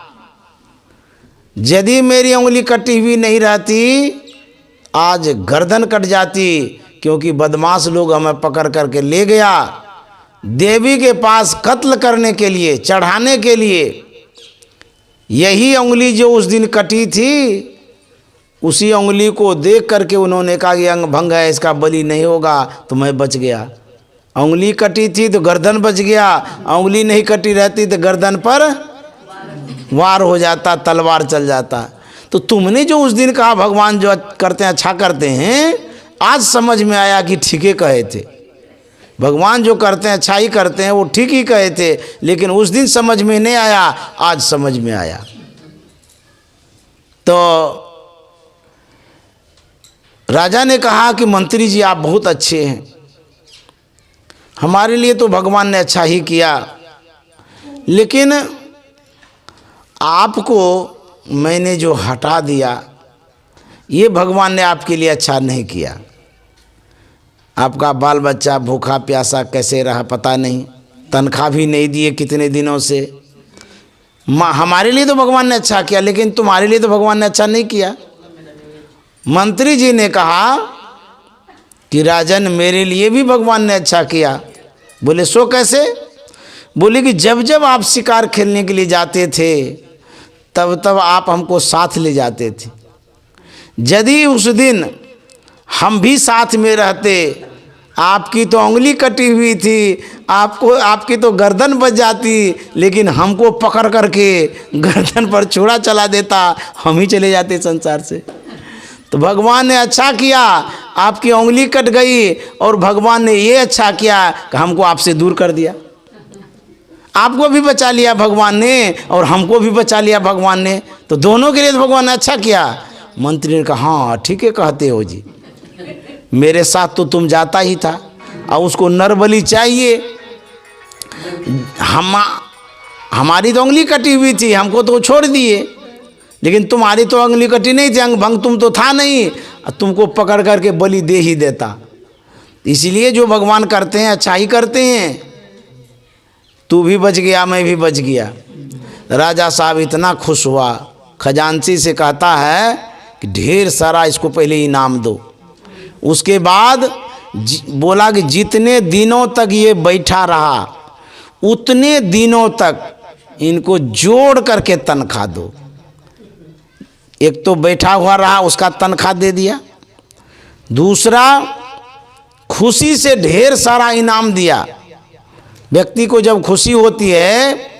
S1: यदि मेरी उंगली कटी हुई नहीं रहती आज गर्दन कट जाती, क्योंकि बदमाश लोग हमें पकड़ करके ले गया देवी के पास कत्ल करने के लिए, चढ़ाने के लिए। यही उंगली जो उस दिन कटी थी, उसी उंगली को देख करके उन्होंने कहा कि अंग भंग है, इसका बलि नहीं होगा, तो मैं बच गया। उंगली कटी थी तो गर्दन बच गया, उंगली नहीं कटी रहती तो गर्दन पर वार हो जाता, तलवार चल जाता। तो तुमने जो उस दिन कहा भगवान जो करते हैं अच्छा करते हैं, आज समझ में आया कि ठीक ही कहे थे। भगवान जो करते हैं अच्छा ही करते हैं, वो ठीक ही कहे थे, लेकिन उस दिन समझ में नहीं आया, आज समझ में आया। तो राजा ने कहा कि मंत्री जी आप बहुत अच्छे हैं, हमारे लिए तो भगवान ने अच्छा ही किया, लेकिन आपको मैंने जो हटा दिया ये भगवान ने आपके लिए अच्छा नहीं किया। आपका बाल बच्चा भूखा प्यासा कैसे रहा पता नहीं, तनख्वाह भी नहीं दिए कितने दिनों से। हमारे लिए तो भगवान ने अच्छा किया, लेकिन तुम्हारे लिए तो भगवान ने अच्छा नहीं किया। मंत्री जी ने कहा कि राजन मेरे लिए भी भगवान ने अच्छा किया। बोले सो कैसे? बोले कि जब जब आप शिकार खेलने के लिए जाते थे तब तब आप हमको साथ ले जाते थे। यदि उस दिन हम भी साथ में रहते, आपकी तो उंगली कटी हुई थी, आपकी तो गर्दन बच जाती, लेकिन हमको पकड़ करके गर्दन पर छुरा चला देता, हम ही चले जाते संसार से। तो भगवान ने अच्छा किया, आपकी उंगली कट गई, और भगवान ने ये अच्छा किया कि हमको आपसे दूर कर दिया। आपको भी बचा लिया भगवान ने और हमको भी बचा लिया भगवान ने, तो दोनों के लिए तो भगवान ने अच्छा किया। मंत्री ने कहा हाँ ठीक है कहते हो जी, मेरे साथ तो तुम जाता ही था, और उसको नरबली चाहिए। हमारी तो उंगली कटी हुई थी, हमको तो छोड़ दिए, लेकिन तुम्हारी तो उंगली कटी नहीं थी, अंग भंग तुम तो था नहीं, तुमको पकड़ करके बलि दे ही देता। इसलिए जो भगवान करते हैं अच्छा ही करते हैं। तू भी बच गया, मैं भी बच गया। राजा साहब इतना खुश हुआ, खजांची से कहता है कि ढेर सारा इसको पहले इनाम दो। उसके बाद बोला कि जितने दिनों तक ये बैठा रहा उतने दिनों तक इनको जोड़ करके तनख्वाह दो। एक तो बैठा हुआ रहा उसका तनख्वाह दे दिया, दूसरा खुशी से ढेर सारा इनाम दिया। व्यक्ति को जब खुशी होती है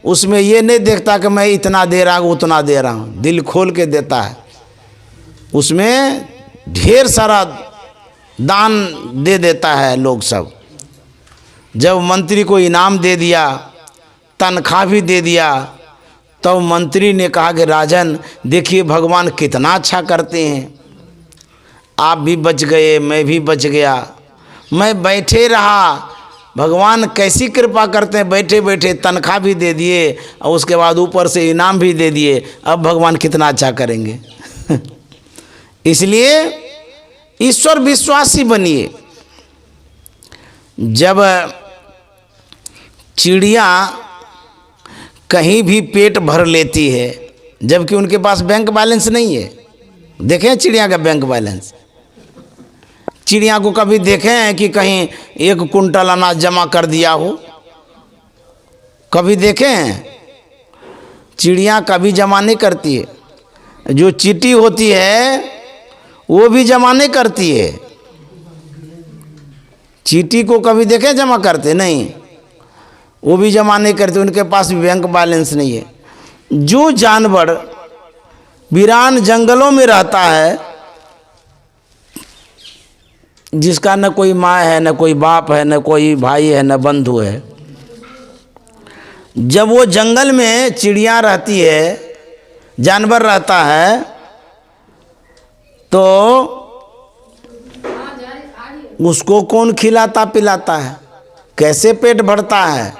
S1: उसमें ये नहीं देखता कि मैं इतना दे रहा हूँ उतना दे रहा हूँ, दिल खोल के देता है। उसमें ढेर सारा दान दे देता है लोग सब। जब मंत्री को इनाम दे दिया, तनख्वाह भी दे दिया, तो मंत्री ने कहा कि राजन देखिए भगवान कितना अच्छा करते हैं, आप भी बच गए, मैं भी बच गया, मैं बैठे रहा, भगवान कैसी कृपा करते हैं, बैठे बैठे तनख्वाह भी दे दिए और उसके बाद ऊपर से इनाम भी दे दिए, अब भगवान कितना अच्छा करेंगे। इसलिए ईश्वर विश्वासी बनिए। जब चिड़िया कहीं भी पेट भर लेती है, जबकि उनके पास बैंक बैलेंस नहीं है, देखें चिड़िया का बैंक बैलेंस, चिड़िया को कभी देखें हैं कि कहीं 1 कुंटल अनाज जमा कर दिया हो? कभी देखें हैं? चिड़िया कभी जमा नहीं करती है। जो चींटी होती है वो भी जमा नहीं करती है। चींटी को कभी देखें जमा करते? नहीं, वो भी जमा नहीं करते, उनके पास भी बैंक बैलेंस नहीं है। जो जानवर वीरान जंगलों में रहता है, जिसका न कोई माँ है, न कोई बाप है, न कोई भाई है, न बंधु है, जब वो जंगल में चिड़िया रहती है, जानवर रहता है, तो उसको कौन खिलाता पिलाता है? कैसे पेट भरता है?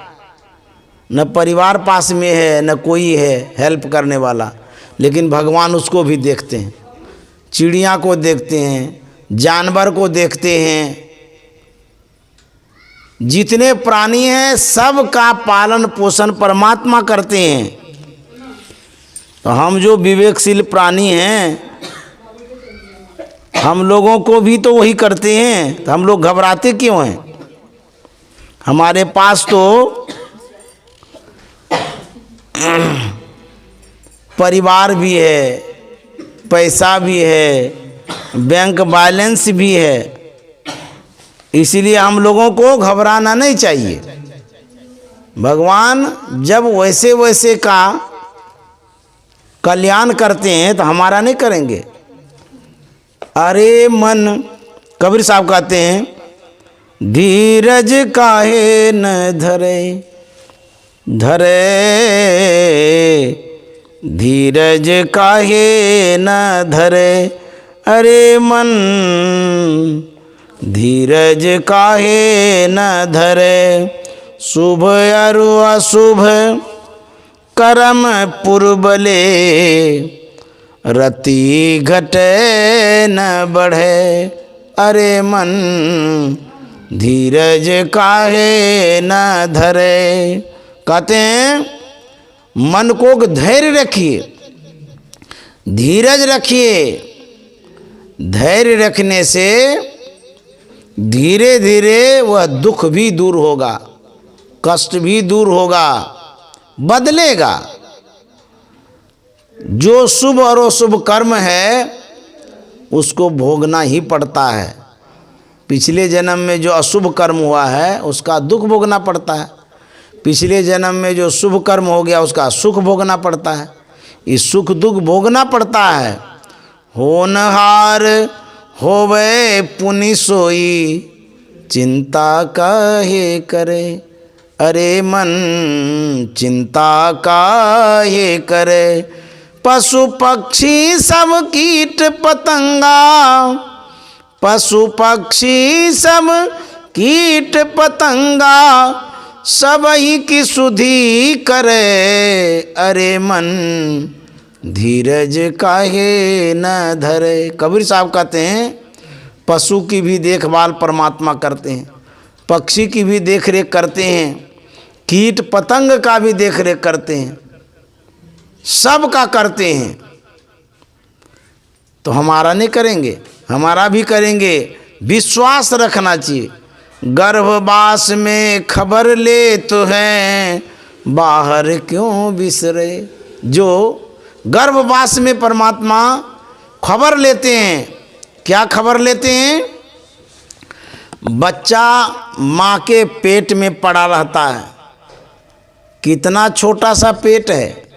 S1: न परिवार पास में है, न कोई है हेल्प करने वाला, लेकिन भगवान उसको भी देखते हैं, चिड़िया को देखते हैं, जानवर को देखते हैं। जितने प्राणी हैं सब का पालन पोषण परमात्मा करते हैं। तो हम जो विवेकशील प्राणी हैं, हम लोगों को भी तो वही करते हैं, तो हम लोग घबराते क्यों हैं? हमारे पास तो परिवार भी है, पैसा भी है, बैंक बैलेंस भी है, इसलिए हम लोगों को घबराना नहीं चाहिए। भगवान जब वैसे वैसे का कल्याण करते हैं तो हमारा नहीं करेंगे? अरे मन, कबीर साहब कहते हैं, धीरज काहे न धरे धरे, धीरज काहे न धरे, अरे मन धीरज काहे न धरे, शुभ अरु अशुभ कर्म पुरबले, रति घटे न बढ़े, अरे मन धीरज काहे न धरे। कहते हैं मन को धैर्य रखिए, धीरज रखिए। धैर्य रखने से धीरे धीरे वह दुख भी दूर होगा, कष्ट भी दूर होगा, बदलेगा। जो शुभ और अशुभ कर्म है उसको भोगना ही पड़ता है। पिछले जन्म में जो अशुभ कर्म हुआ है उसका दुख भोगना पड़ता है, पिछले जन्म में जो शुभ कर्म हो गया उसका सुख भोगना पड़ता है। इस सुख दुख भोगना पड़ता है। होनहार होवे पुनि सोई, चिंता काहे करे, अरे मन चिंता काहे करे। पशु पक्षी सब कीट पतंगा, पशु पक्षी सब कीट पतंगा, सबही की सुधि करे, अरे मन धीरज काहे न धरे। कबीर साहब कहते हैं पशु की भी देखभाल परमात्मा करते हैं, पक्षी की भी देखरेख करते हैं, कीट पतंग का भी देखरेख करते हैं, सब का करते हैं। तो हमारा नहीं करेंगे? हमारा भी करेंगे। विश्वास रखना चाहिए। गर्भवास में खबर ले तो हैं, बाहर क्यों बिसरे। जो गर्भवास में परमात्मा खबर लेते हैं, क्या खबर लेते हैं? बच्चा माँ के पेट में पड़ा रहता है। कितना छोटा सा पेट है,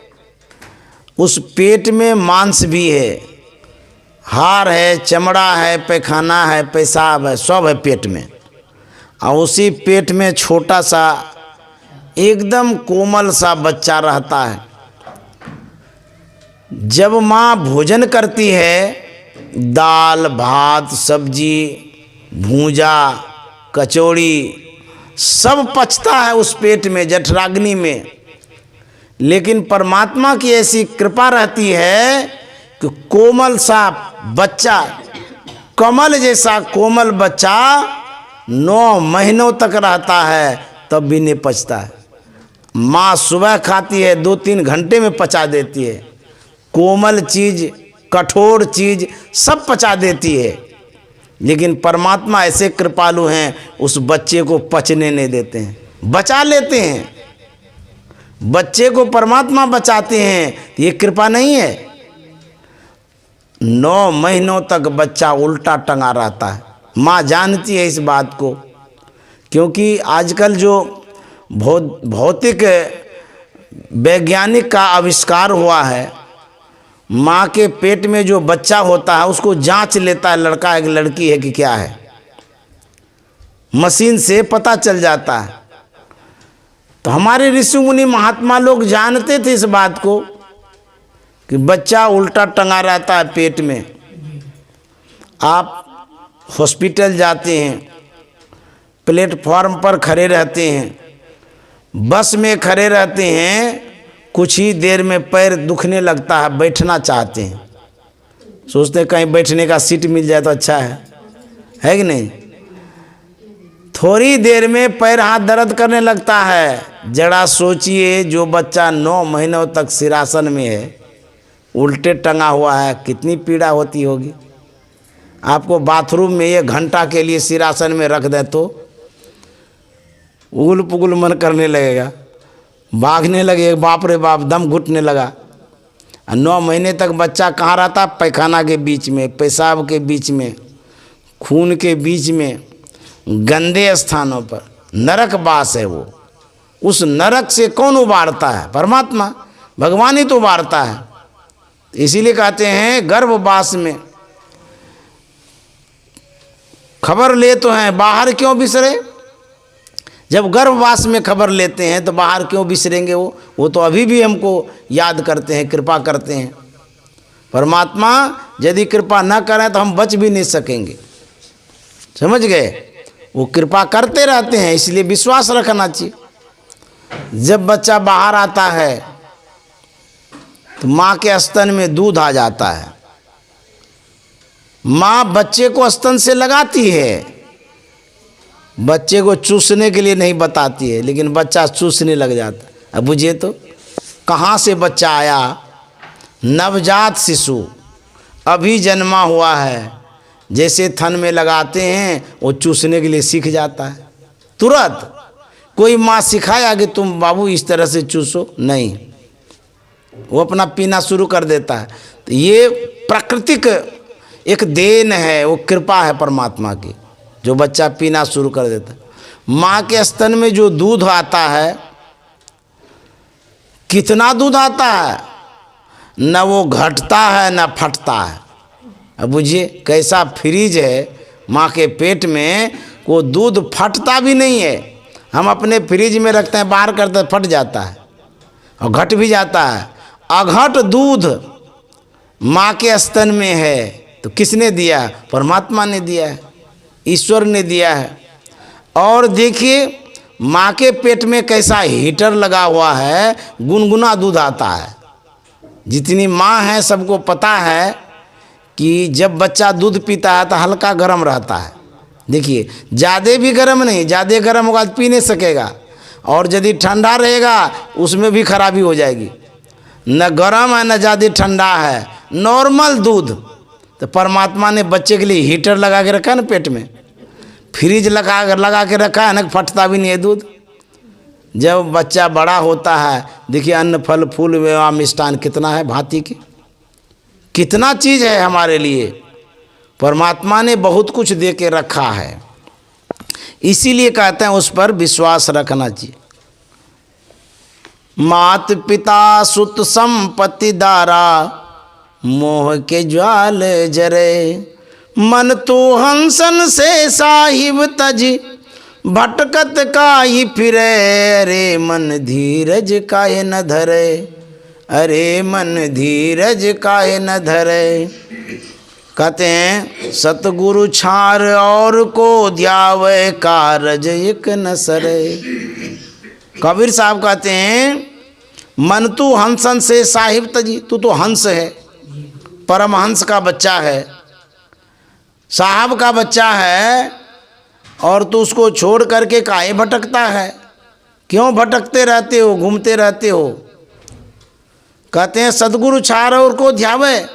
S1: उस पेट में मांस भी है, हाड़ है, चमड़ा है, पैखाना है, पेशाब है, सब है पेट में। और उसी पेट में छोटा सा एकदम कोमल सा बच्चा रहता है। जब माँ भोजन करती है, दाल भात सब्जी भूजा कचौड़ी सब पचता है उस पेट में, जठराग्नि में। लेकिन परमात्मा की ऐसी कृपा रहती है कि कोमल सा बच्चा, कमल जैसा कोमल बच्चा 9 महीनों तक रहता है, तब भी नहीं पचता है। माँ सुबह खाती है, 2-3 घंटे में पचा देती है। कोमल चीज़, कठोर चीज़ सब पचा देती है। लेकिन परमात्मा ऐसे कृपालु हैं, उस बच्चे को पचने नहीं देते हैं, बचा लेते हैं। बच्चे को परमात्मा बचाते हैं, ये कृपा नहीं है। 9 महीनों तक बच्चा उल्टा टंगा रहता है। माँ जानती है इस बात को, क्योंकि आजकल जो भौतिक वैज्ञानिक का आविष्कार हुआ है, माँ के पेट में जो बच्चा होता है उसको जांच लेता है लड़का है कि लड़की है कि क्या है, मशीन से पता चल जाता है। तो हमारे ऋषि मुनि महात्मा लोग जानते थे इस बात को कि बच्चा उल्टा टंगा रहता है पेट में। आप हॉस्पिटल जाते हैं, प्लेटफॉर्म पर खड़े रहते हैं, बस में खड़े रहते हैं, कुछ ही देर में पैर दुखने लगता है, बैठना चाहते हैं, सोचते हैं कहीं बैठने का सीट मिल जाए तो अच्छा है कि नहीं। थोड़ी देर में पैर हाथ दर्द करने लगता है। जरा सोचिए, जो बच्चा 9 महीनों तक सिरासन में है, उल्टे टंगा हुआ है, कितनी पीड़ा होती होगी। आपको बाथरूम में 1 घंटा के लिए सिरासन में रख दे तो उगल पुगल मन करने लगेगा, भागने लगे, बाप रे बाप, दम घुटने लगा। 9 महीने तक बच्चा कहाँ रहता? पैखाना के बीच में, पेशाब के बीच में, खून के बीच में, गंदे स्थानों पर। नरक वास है वो। उस नरक से कौन उबारता है? परमात्मा, भगवान ही तो उबारता है। इसीलिए कहते हैं गर्भवास में खबर ले तो हैं, बाहर क्यों बिसरे। जब गर्भवास में खबर लेते हैं तो बाहर क्यों बिसरेंगे वो तो अभी भी हमको याद करते हैं, कृपा करते हैं। परमात्मा यदि कृपा न करें तो हम बच भी नहीं सकेंगे, समझ गए। वो कृपा करते रहते हैं, इसलिए विश्वास रखना चाहिए। जब बच्चा बाहर आता है तो माँ के स्तन में दूध आ जाता है। माँ बच्चे को स्तन से लगाती है, बच्चे को चूसने के लिए नहीं बताती है, लेकिन बच्चा चूसने लग जाता। अब बुझिए तो कहाँ से बच्चा आया? नवजात शिशु अभी जन्मा हुआ है, जैसे थन में लगाते हैं वो चूसने के लिए सीख जाता है तुरंत। कोई माँ सिखाया कि तुम बाबू इस तरह से चूसो? नहीं, वो अपना पीना शुरू कर देता है। तो ये प्राकृतिक एक देन है, वो कृपा है परमात्मा की, जो बच्चा पीना शुरू कर देता है। माँ के स्तन में जो दूध आता है, कितना दूध आता है, न वो घटता है न फटता है। अब बुझिए कैसा फ्रीज है माँ के पेट में, वो दूध फटता भी नहीं है। हम अपने फ्रिज में रखते हैं, बाहर करते फट जाता है और घट भी जाता है। अघट दूध माँ के स्तन में है तो किसने दिया? परमात्मा ने दिया है, ईश्वर ने दिया है। और देखिए माँ के पेट में कैसा हीटर लगा हुआ है, गुनगुना दूध आता है। जितनी माँ है सबको पता है कि जब बच्चा दूध पीता है तो हल्का गर्म रहता है। देखिए ज़्यादा भी गर्म नहीं, ज़्यादा गर्म होगा तो पी नहीं सकेगा, और यदि ठंडा रहेगा उसमें भी खराबी हो जाएगी। न गर्म है न ज़्यादा ठंडा है, नॉर्मल दूध। तो परमात्मा ने बच्चे के लिए हीटर लगा के रखा है ना पेट में, फ्रिज लगा के रखा है ना, फटता भी नहीं है दूध। जब बच्चा बड़ा होता है, देखिए अन्न फल फूल मेवा मिष्ठान कितना है भांति की, कितना चीज़ है हमारे लिए। परमात्मा ने बहुत कुछ दे के रखा है। इसीलिए कहते हैं उस पर विश्वास रखना चाहिए। मात पिता सुत संपत्ति दारा, मोह के ज्वाल जरे। मन तो हंसन से साहिब तज, भटकत काई फिरे। अरे मन धीरज काहे न धरे, अरे मन धीरज काहे न धरे। कहते हैं सतगुरु छार और को ध्यावे, कारज एक न सरे। कबीर साहब कहते हैं मन तू हंसन से साहिब तजी, तू तो हंस है, परमहंस का बच्चा है, साहब का बच्चा है, और तू उसको छोड़ करके काहे भटकता है, क्यों भटकते रहते हो, घूमते रहते हो। कहते हैं सदगुरु छार और को ध्यावे,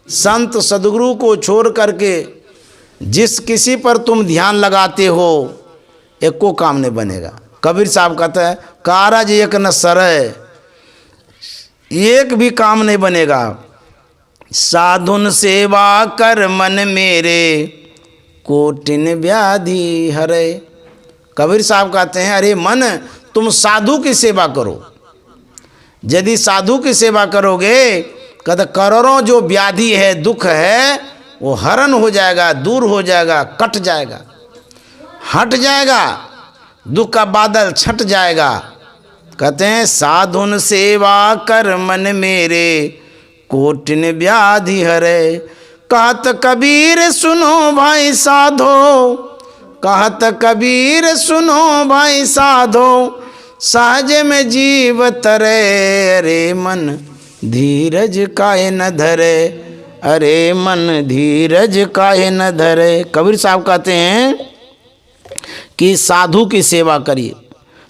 S1: संत सदगुरु को छोड़ करके जिस किसी पर तुम ध्यान लगाते हो एक को काम नहीं बनेगा। कबीर साहब कहते हैं कारज एक न सरे, एक भी काम नहीं बनेगा। साधुन सेवा कर मन मेरे, कोटिन व्याधि हरे। कबीर साहब कहते हैं अरे मन तुम साधु की सेवा करो, यदि साधु की सेवा करोगे कहते करोड़ों जो व्याधि है, दुख है, वो हरण हो जाएगा, दूर हो जाएगा, कट जाएगा, हट जाएगा, दुख का बादल छट जाएगा। कहते हैं साधुन सेवा कर मन मेरे, कोटिन व्याधि हरे। कहत कबीर सुनो भाई साधो, कहत कबीर सुनो भाई साधो, सहज में जीव तरे। अरे मन धीरज काहे न धरे, अरे मन धीरज काहे न धरे। कबीर साहब कहते हैं कि साधु की सेवा करिए।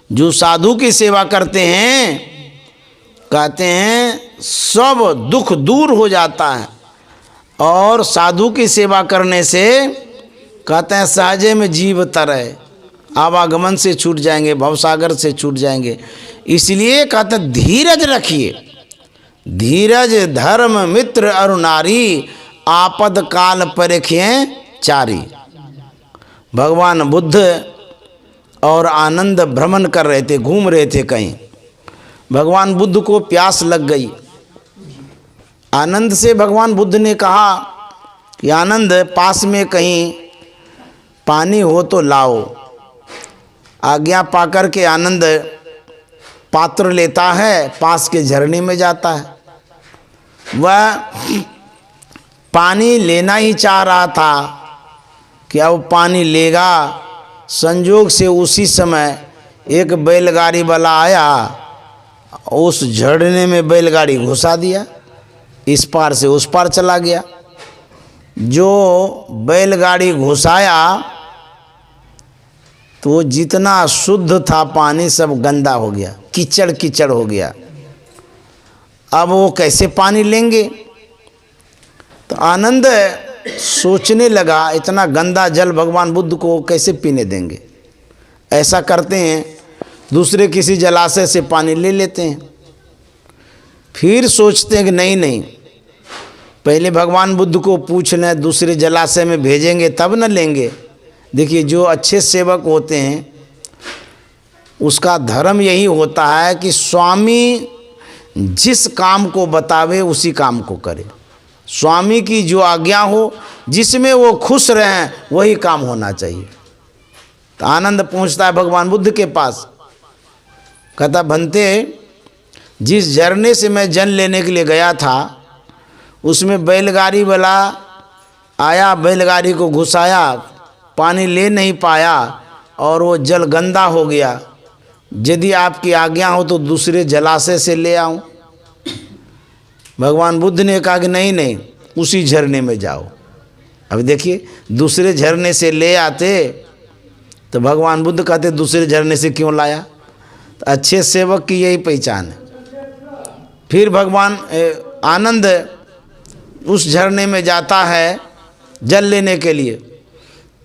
S1: जो साधु की सेवा करते हैं कहते हैं सब दुख दूर हो जाता है, और साधु की सेवा करने से कहते हैं सहजे में जीव तरे, आवागमन से छूट जाएंगे, भवसागर से छूट जाएंगे। इसलिए कहते हैं धीरज रखिए, धीरज धर्म मित्र अरु नारी, आपद काल परिखें चारी। भगवान बुद्ध और आनंद भ्रमण कर रहे थे, घूम रहे थे कहीं। भगवान बुद्ध को प्यास लग गई। आनंद से भगवान बुद्ध ने कहा कि आनंद पास में कहीं पानी हो तो लाओ। आज्ञा पाकर के आनंद पात्र लेता है, पास के झरने में जाता है। वह पानी लेना ही चाह रहा था कि अब पानी लेगा। संजोग से उसी समय एक बैलगाड़ी वाला आया, उस झरने में बैलगाड़ी घुसा दिया, इस पार से उस पार चला गया। जो बैलगाड़ी घुसाया तो जितना शुद्ध था पानी सब गंदा हो गया, कीचड़ कीचड़ हो गया। अब वो कैसे पानी लेंगे? तो आनंद सोचने लगा इतना गंदा जल भगवान बुद्ध को कैसे पीने देंगे। ऐसा करते हैं दूसरे किसी जलाशय से पानी ले लेते हैं। फिर सोचते हैं कि नहीं नहीं, पहले भगवान बुद्ध को पूछ लें, दूसरे जलाशय में भेजेंगे तब न लेंगे। देखिए जो अच्छे सेवक होते हैं उसका धर्म यही होता है कि स्वामी जिस काम को बतावे उसी काम को करे। स्वामी की जो आज्ञा हो, जिसमें वो खुश रहें, वही काम होना चाहिए। तो आनंद पहुंचता है भगवान बुद्ध के पास, कहता भंते जिस झरने से मैं जल लेने के लिए गया था उसमें बैलगाड़ी वाला आया, बैलगाड़ी को घुसाया, पानी ले नहीं पाया और वो जल गंदा हो गया। यदि आपकी आज्ञा हो तो दूसरे जलाशय से ले आऊं। भगवान बुद्ध ने कहा कि नहीं नहीं, उसी झरने में जाओ। अभी देखिए दूसरे झरने से ले आते तो भगवान बुद्ध कहते दूसरे झरने से क्यों लाया? तो अच्छे सेवक की यही पहचान है। फिर भगवान आनंद उस झरने में जाता है जल लेने के लिए।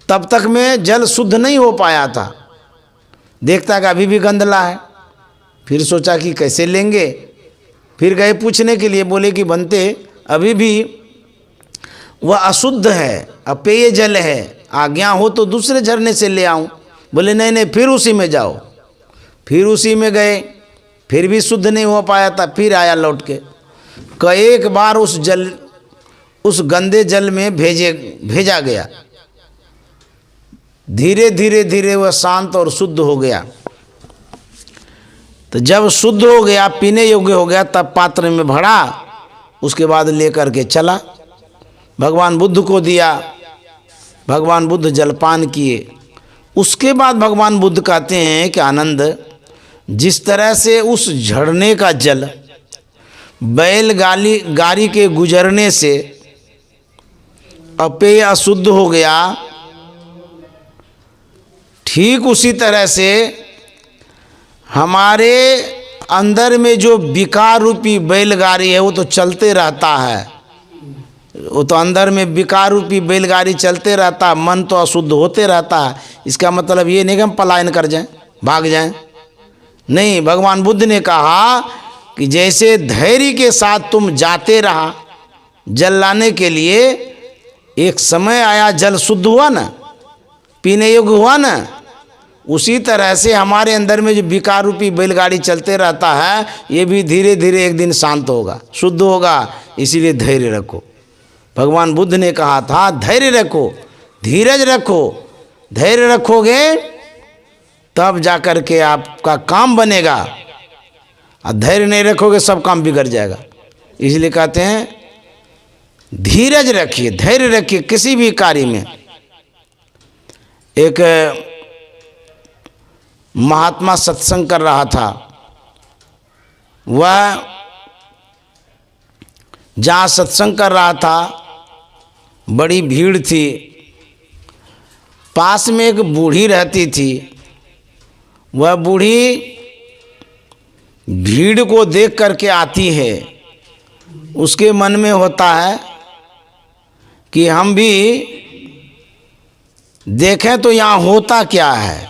S1: तब तक में जल शुद्ध नहीं हो पाया था, देखता कि अभी भी गंदला है। फिर सोचा कि कैसे लेंगे। फिर गए पूछने के लिए, बोले कि बनते अभी भी वह अशुद्ध है, अपेय जल है, आज्ञा हो तो दूसरे झरने से ले आऊं। बोले नहीं नहीं, फिर उसी में जाओ। फिर उसी में गए, फिर भी शुद्ध नहीं हो पाया था। फिर आया लौट के, एक बार उस गंदे जल में भेजा गया। धीरे धीरे धीरे वह शांत और शुद्ध हो गया। तो जब शुद्ध हो गया, पीने योग्य हो गया, तब पात्र में भरा, उसके बाद लेकर के चला, भगवान बुद्ध को दिया। भगवान बुद्ध जलपान किए। उसके बाद भगवान बुद्ध कहते हैं कि आनंद, जिस तरह से उस झरने का जल बैलगाड़ी के गुजरने से अपेय अशुद्ध हो गया, ठीक उसी तरह से हमारे अंदर में जो विकार रूपी बैलगाड़ी है वो तो चलते रहता है। वो तो अंदर में विकार रूपी बैलगाड़ी चलते रहता है, मन तो अशुद्ध होते रहता है। इसका मतलब ये नहीं कि हम पलायन कर जाएं, भाग जाएं। नहीं, भगवान बुद्ध ने कहा कि जैसे धैर्य के साथ तुम जाते रहा जल लाने के लिए, एक समय आया जल शुद्ध हुआ ना, पीने योग्य हुआ ना, उसी तरह से हमारे अंदर में जो विकार रूपी बैलगाड़ी चलते रहता है, ये भी धीरे धीरे एक दिन शांत होगा, शुद्ध होगा। इसीलिए धैर्य रखो। भगवान बुद्ध ने कहा था धैर्य रखो, धीरज रखो। धैर्य रखोगे तब जाकर के आपका काम बनेगा, और धैर्य नहीं रखोगे सब काम बिगड़ जाएगा। इसलिए कहते हैं धीरज रखिए, धैर्य रखिए किसी भी कार्य में। एक महात्मा सत्संग कर रहा था, वह जहाँ सत्संग कर रहा था बड़ी भीड़ थी। पास में एक बूढ़ी रहती थी। वह बूढ़ी भीड़ को देख करके आती है। उसके मन में होता है कि हम भी देखें तो यहाँ होता क्या है।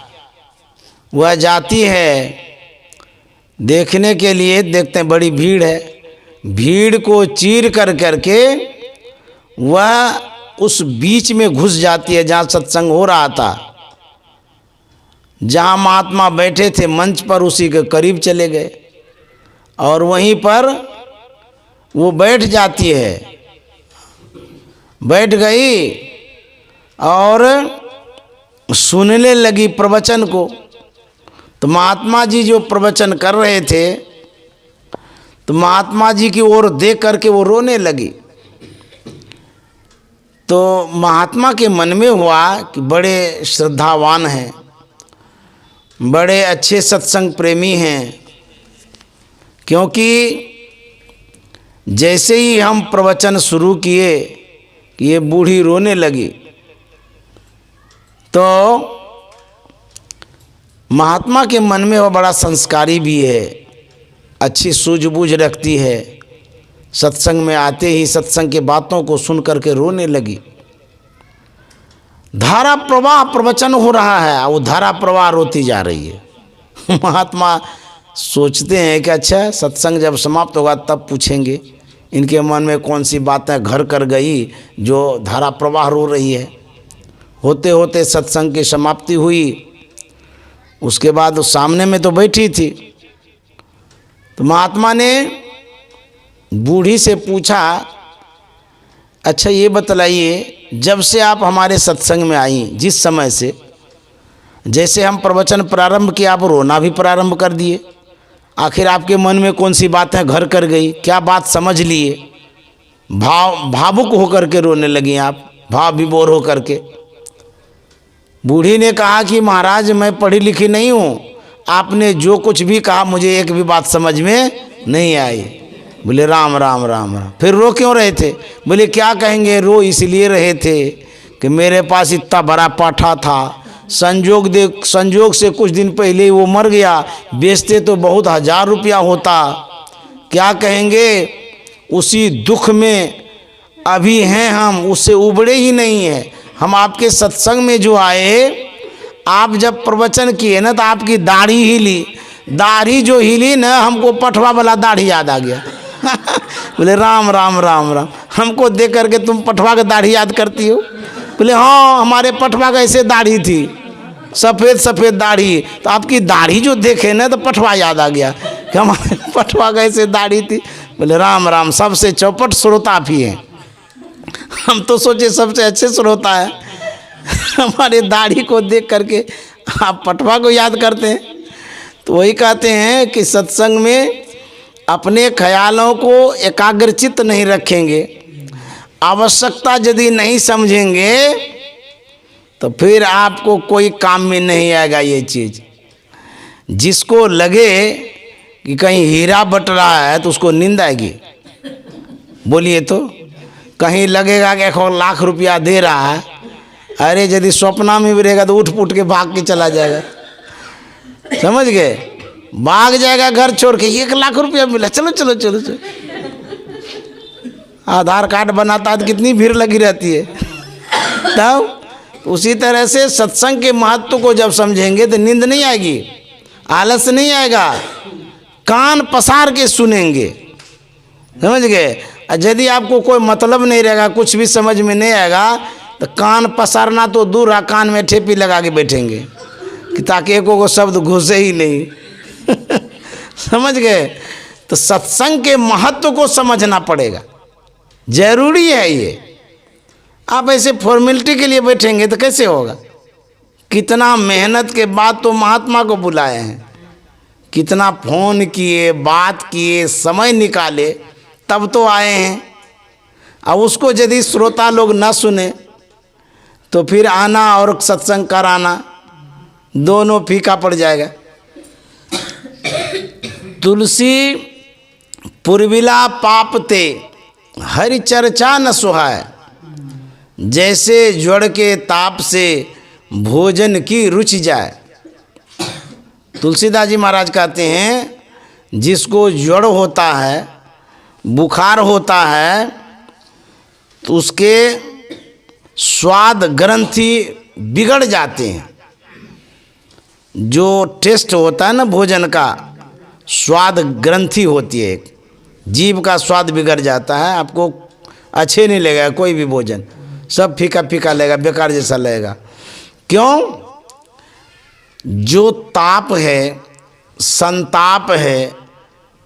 S1: वह जाती है देखने के लिए, देखते हैं बड़ी भीड़ है। भीड़ को चीर कर करके वह उस बीच में घुस जाती है जहाँ सत्संग हो रहा था। जहाँ महात्मा बैठे थे मंच पर, उसी के करीब चले गए और वहीं पर वो बैठ जाती है। बैठ गई और सुनने लगी प्रवचन को। तो महात्मा जी जो प्रवचन कर रहे थे, तो महात्मा जी की ओर देख करके वो रोने लगी। तो महात्मा के मन में हुआ कि बड़े श्रद्धावान हैं, बड़े अच्छे सत्संग प्रेमी हैं, क्योंकि जैसे ही हम प्रवचन शुरू किए कि ये बूढ़ी रोने लगी, तो महात्मा के मन में वो बड़ा संस्कारी भी है, अच्छी सूझबूझ रखती है। सत्संग में आते ही सत्संग के बातों को सुन करके रोने लगी। धारा प्रवाह प्रवचन हो रहा है, वो धारा प्रवाह रोती जा रही है। महात्मा सोचते हैं कि अच्छा सत्संग जब समाप्त होगा तब पूछेंगे इनके मन में कौन सी बातें घर कर गई जो धारा प्रवाह रो रही है। होते होते सत्संग की समाप्ति हुई। उसके बाद उस सामने में तो बैठी थी। तो महात्मा ने बूढ़ी से पूछा, अच्छा ये बतलाइए, जब से आप हमारे सत्संग में आई, जिस समय से जैसे हम प्रवचन प्रारंभ किया आप रोना भी प्रारंभ कर दिए, आखिर आपके मन में कौन सी बातें घर कर गई, क्या बात समझ लिए, भावुक होकर के रोने लगी आप, भाव विभोर होकर के। बूढ़ी ने कहा कि महाराज मैं पढ़ी लिखी नहीं हूँ, आपने जो कुछ भी कहा मुझे एक भी बात समझ में नहीं आई। बोले राम राम राम राम। फिर रो क्यों रहे थे? बोले क्या कहेंगे, रो इसलिए रहे थे कि मेरे पास इतना बड़ा पाठा था, संजोग से कुछ दिन पहले ही वो मर गया, बेचते तो बहुत 1000 रुपया होता। क्या कहेंगे, उसी दुख में अभी हैं हम, उससे उबड़े ही नहीं हैं। हम आपके सत्संग में जो आए, आप जब प्रवचन किए ना तो आपकी दाढ़ी हिली, दाढ़ी जो हिली ना हमको पठवा वाला दाढ़ी याद आ गया। बोले राम राम राम राम, हमको देख करके तुम पठवा का दाढ़ी याद करती हो? बोले हाँ हमारे पठवा का ऐसे दाढ़ी थी। सफ़ेद सफ़ेद दाढ़ी। तो आपकी दाढ़ी जो देखे ना तो पटवा याद आ गया कि हमारे पटवा कैसे दाढ़ी थी। बोले राम राम, सबसे चौपट श्रोता आप ही हैं। हम तो सोचे सबसे अच्छे श्रोता है, हमारे दाढ़ी को देख करके आप पटवा को याद करते हैं। तो वही कहते हैं कि सत्संग में अपने ख्यालों को एकाग्रचित्त नहीं रखेंगे, आवश्यकता यदि नहीं समझेंगे तो फिर आपको कोई काम में नहीं आएगा ये चीज़। जिसको लगे कि कहीं हीरा बट रहा है तो उसको नींद आएगी, बोलिए तो। कहीं लगेगा कि 1 लाख रुपया दे रहा है, अरे यदि सपना में भी रहेगा तो उठ पुट के भाग के चला जाएगा, समझ गए। भाग जाएगा घर छोड़ के, 1 लाख रुपया मिला, चलो चलो चलो चलो। आधार कार्ड बनाता है तो कितनी भीड़ लगी रहती है। तब उसी तरह से सत्संग के महत्व को जब समझेंगे तो नींद नहीं आएगी, आलस नहीं आएगा, कान पसार के सुनेंगे, समझ गए। यदि आपको कोई मतलब नहीं रहेगा, कुछ भी समझ में नहीं आएगा तो कान पसारना तो दूर है, कान में ठेपी लगा के बैठेंगे कि ताकि एको को शब्द घुसे ही नहीं। समझ गए। तो सत्संग के महत्व को समझना पड़ेगा, जरूरी है ये। आप ऐसे फॉर्मेलिटी के लिए बैठेंगे तो कैसे होगा। कितना मेहनत के बाद तो महात्मा को बुलाए हैं, कितना फ़ोन किए, बात किए, समय निकाले, तब तो आए हैं। अब उसको यदि श्रोता लोग न सुने तो फिर आना और सत्संग कराना दोनों फीका पड़ जाएगा। तुलसी पुरविला पाप ते हरि चर्चा न सुहाय, जैसे ज्वर के ताप से भोजन की रुचि जाए। तुलसीदास जी महाराज कहते हैं जिसको ज्वर होता है, बुखार होता है, तो उसके स्वाद ग्रंथि बिगड़ जाते हैं। जो टेस्ट होता है ना भोजन का, स्वाद ग्रंथि होती है, जीभ का स्वाद बिगड़ जाता है। आपको अच्छे नहीं लगेगा कोई भी भोजन, सब फीका फीका लगेगा, बेकार जैसा लगेगा। क्यों? जो ताप है, संताप है,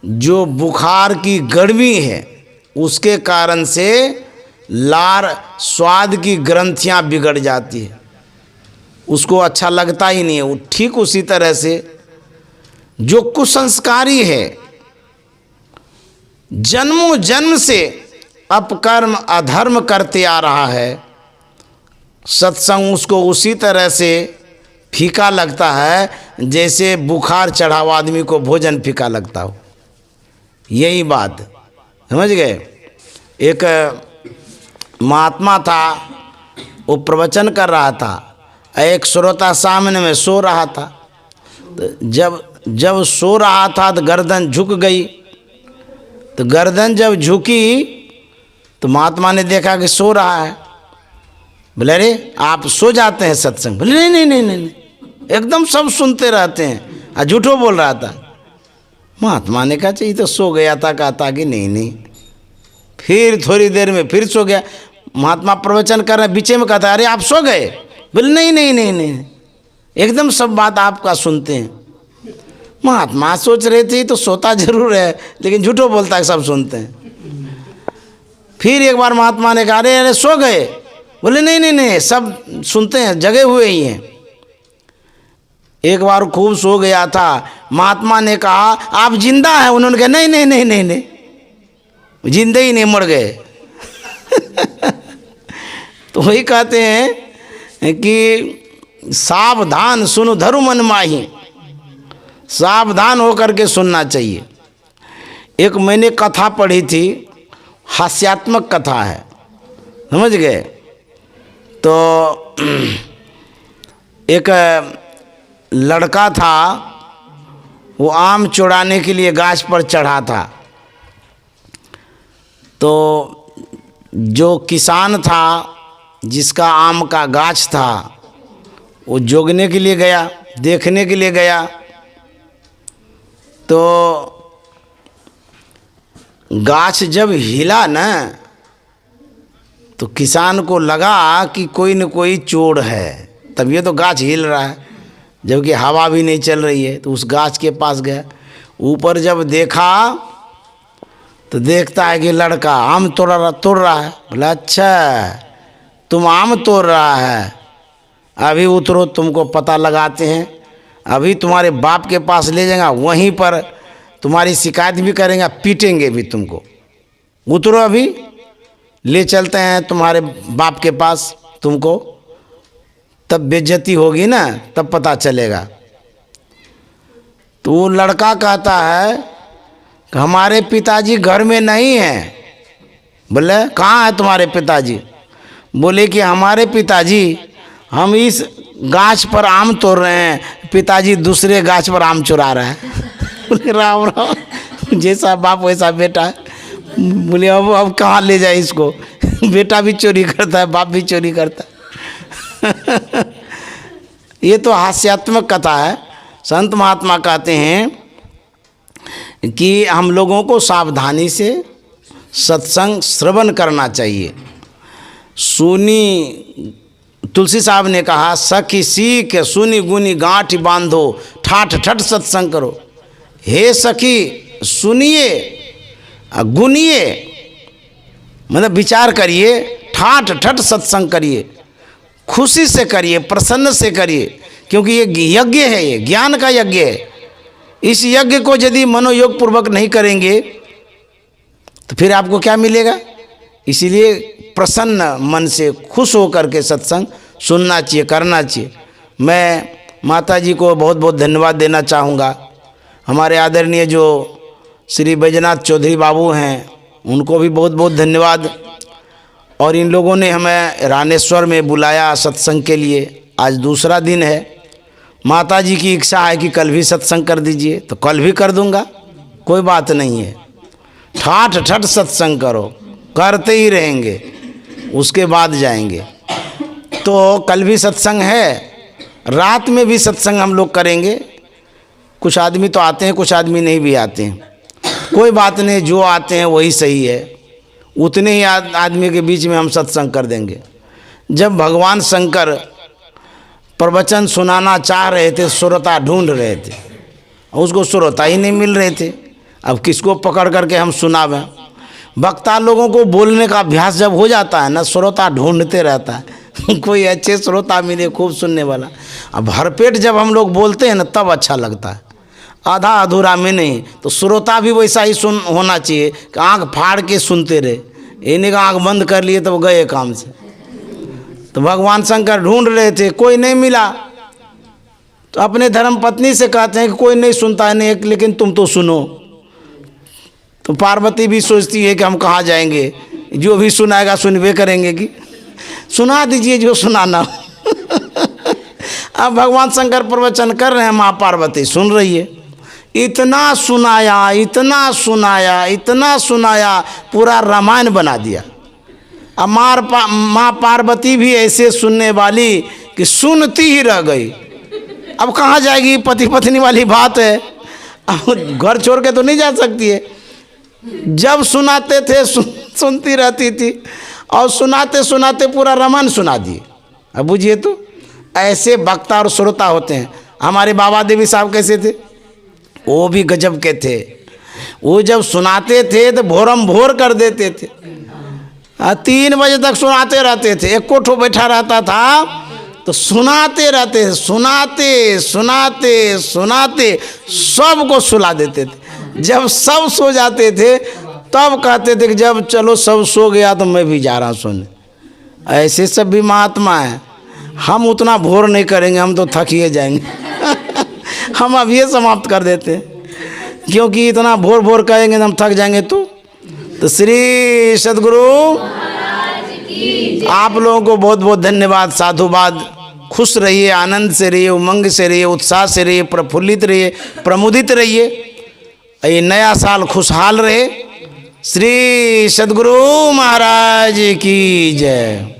S1: जो बुखार की गर्मी है, उसके कारण से लार स्वाद की ग्रंथियां बिगड़ जाती है, उसको अच्छा लगता ही नहीं है वो। ठीक उसी तरह से जो कुसंस्कारी है, जन्मों जन्म से अपकर्म अधर्म करते आ रहा है, सत्संग उसको उसी तरह से फीका लगता है जैसे बुखार चढ़ा हुआ आदमी को भोजन फीका लगता हो। यही बात समझ गए। एक महात्मा था, वो प्रवचन कर रहा था, एक श्रोता सामने में सो रहा था। तो जब सो रहा था तो गर्दन झुक गई। तो गर्दन जब झुकी तो महात्मा ने देखा कि सो रहा है। बोले अरे आप सो जाते हैं सत्संग? बोले नहीं नहीं नहीं नहीं, एकदम सब सुनते रहते हैं। और झूठो बोल रहा था। महात्मा ने कहा चाहिए तो सो गया था, कहता कि नहीं नहीं। फिर थोड़ी देर में फिर सो गया। महात्मा प्रवचन कर रहे, बीचे में कहता अरे आप सो गए? बोले नहीं नहीं नहीं नहीं, एकदम सब बात आपका सुनते हैं। महात्मा सोच रहे थे तो सोता जरूर है, लेकिन झूठो बोलता है, सब सुनते हैं। फिर एक बार महात्मा ने कहा अरे अरे सो गए? बोले नहीं नहीं नहीं, सब सुनते हैं, जगे हुए ही हैं। एक बार खूब सो गया था। महात्मा ने कहा आप जिंदा हैं? उन्होंने कहा नहीं नहीं नहीं नहीं नहीं, जिंदे ही नहीं, मर गए। तो वही कहते हैं कि सावधान सुनो धरु मन माही, सावधान होकर के सुनना चाहिए। एक मैंने कथा पढ़ी थी, हास्यात्मक कथा है, समझ गए। तो एक लड़का था, वो आम चुराने के लिए गाछ पर चढ़ा था। तो जो किसान था जिसका आम का गाछ था, वो जोगने के लिए गया, देखने के लिए गया। तो गाछ जब हिला ना, तो किसान को लगा कि कोई न कोई चोर है, तब ये तो गाछ हिल रहा है। जबकि हवा भी नहीं चल रही है। तो उस गाछ के पास गया, ऊपर जब देखा तो देखता है कि लड़का आम तोड़ रहा है। बोला अच्छा तुम आम तोड़ रहा है, अभी उतरो, तुमको पता लगाते हैं, अभी तुम्हारे बाप के पास ले जाएगा, वहीं पर तुम्हारी शिकायत भी करेंगे, पीटेंगे भी तुमको, उतरो अभी, ले चलते हैं तुम्हारे बाप के पास, तुमको तब बेइज्जती होगी ना, तब पता चलेगा। तो वो लड़का कहता है कि हमारे पिताजी घर में नहीं हैं। बोले कहाँ है तुम्हारे पिताजी? बोले कि हमारे पिताजी, हम इस गाछ पर आम तोड़ रहे हैं, पिताजी दूसरे गाछ पर आम चुरा रहा है। बोले राम राम, जैसा बाप वैसा बेटा। बोले अब कहाँ ले जाए इसको, बेटा भी चोरी करता है, बाप भी चोरी करता है। ये तो हास्यात्मक कथा है। संत महात्मा कहते हैं कि हम लोगों को सावधानी से सत्संग श्रवण करना चाहिए। सुनी, तुलसी साहब ने कहा सखी सीख सुनी गुनी गांठ बांधो, ठाठ ठठ सत्संग करो। हे सखी सुनिए, गुनिए, मतलब विचार करिए, ठाठ ठठ सत्संग करिए, खुशी से करिए, प्रसन्न से करिए, क्योंकि ये यज्ञ है, ये ज्ञान का यज्ञ है। इस यज्ञ को यदि मनोयोग पूर्वक नहीं करेंगे तो फिर आपको क्या मिलेगा? इसीलिए प्रसन्न मन से खुश होकर के सत्संग सुनना चाहिए, करना चाहिए। मैं माता जी को बहुत बहुत धन्यवाद देना चाहूँगा। हमारे आदरणीय जो श्री बैजनाथ चौधरी बाबू हैं, उनको भी बहुत बहुत धन्यवाद। और इन लोगों ने हमें रानेश्वर में बुलाया सत्संग के लिए। आज दूसरा दिन है। माता जी की इच्छा है कि कल भी सत्संग कर दीजिए, तो कल भी कर दूंगा, कोई बात नहीं है। ठाठ ठठ सत्संग करो, करते ही रहेंगे, उसके बाद जाएंगे। तो कल भी सत्संग है, रात में भी सत्संग हम लोग करेंगे। कुछ आदमी तो आते हैं, कुछ आदमी नहीं भी आते हैं, कोई बात नहीं, जो आते हैं वही सही है। उतने ही आदमी के बीच में हम सत्संग कर देंगे। जब भगवान शंकर प्रवचन सुनाना चाह रहे थे, श्रोता ढूंढ रहे थे, उसको श्रोता ही नहीं मिल रहे थे। अब किसको पकड़ करके हम सुनावें? वक्ता लोगों को बोलने का अभ्यास जब हो जाता है ना, श्रोता ढूंढते रहता है। कोई अच्छे श्रोता मिले, खूब सुनने वाला। अब भरपेट जब हम लोग बोलते हैं ना, तब अच्छा लगता है, आधा अधूरा में नहीं। तो श्रोता भी वैसा ही सुन होना चाहिए कि आँख फाड़ के सुनते रहे। इन्हीं का आँख बंद कर लिए तो गए काम से। तो भगवान शंकर ढूंढ रहे थे, कोई नहीं मिला। तो अपने धर्म पत्नी से कहते हैं कि कोई नहीं सुनता है, नहीं, लेकिन तुम तो सुनो। तो पार्वती भी सोचती है कि हम कहाँ जाएंगे, जो भी सुनाएगा सुनबे करेंगे, कि सुना दीजिए जो सुनाना। अब भगवान शंकर प्रवचन कर रहे हैं, माँ पार्वती सुन रही है। इतना सुनाया, इतना सुनाया, इतना सुनाया, पूरा रामायण बना दिया। अब माँ पार्वती भी ऐसे सुनने वाली कि सुनती ही रह गई। अब कहाँ जाएगी, पति पत्नी वाली बात है, अब घर छोड़ के तो नहीं जा सकती है। जब सुनाते थे सुनती रहती थी, और सुनाते सुनाते पूरा रामायण सुना दिए। अब बुझिए तो ऐसे वक्ता और श्रोता होते हैं। हमारे बाबा देवी साहब कैसे थे? वो भी गजब के थे। वो जब सुनाते थे तो भोरम भोर कर देते थे, 3 बजे तक सुनाते रहते थे। एक कोठो बैठा रहता था तो सुनाते रहते, सुनाते सुनाते सुनाते सबको सुला देते थे। जब सब सो जाते थे तब कहते थे कि जब चलो सब सो गया तो मैं भी जा रहा हूँ सोने। ऐसे सब भी महात्मा हैं। हम उतना भोर नहीं करेंगे, हम तो थक ही जाएंगे। हम अब ये समाप्त कर देते हैं, क्योंकि इतना भोर भोर करेंगे तो हम थक जाएंगे। तो श्री सद्गुरु आप लोगों को बहुत बहुत धन्यवाद, साधुवाद। खुश रहिए, आनंद से रहिए, उमंग से रहिए, उत्साह से रहिए, प्रफुल्लित रहिए, प्रमुदित रहिए। ये नया साल खुशहाल रहे। श्री सद्गुरु महाराज की जय।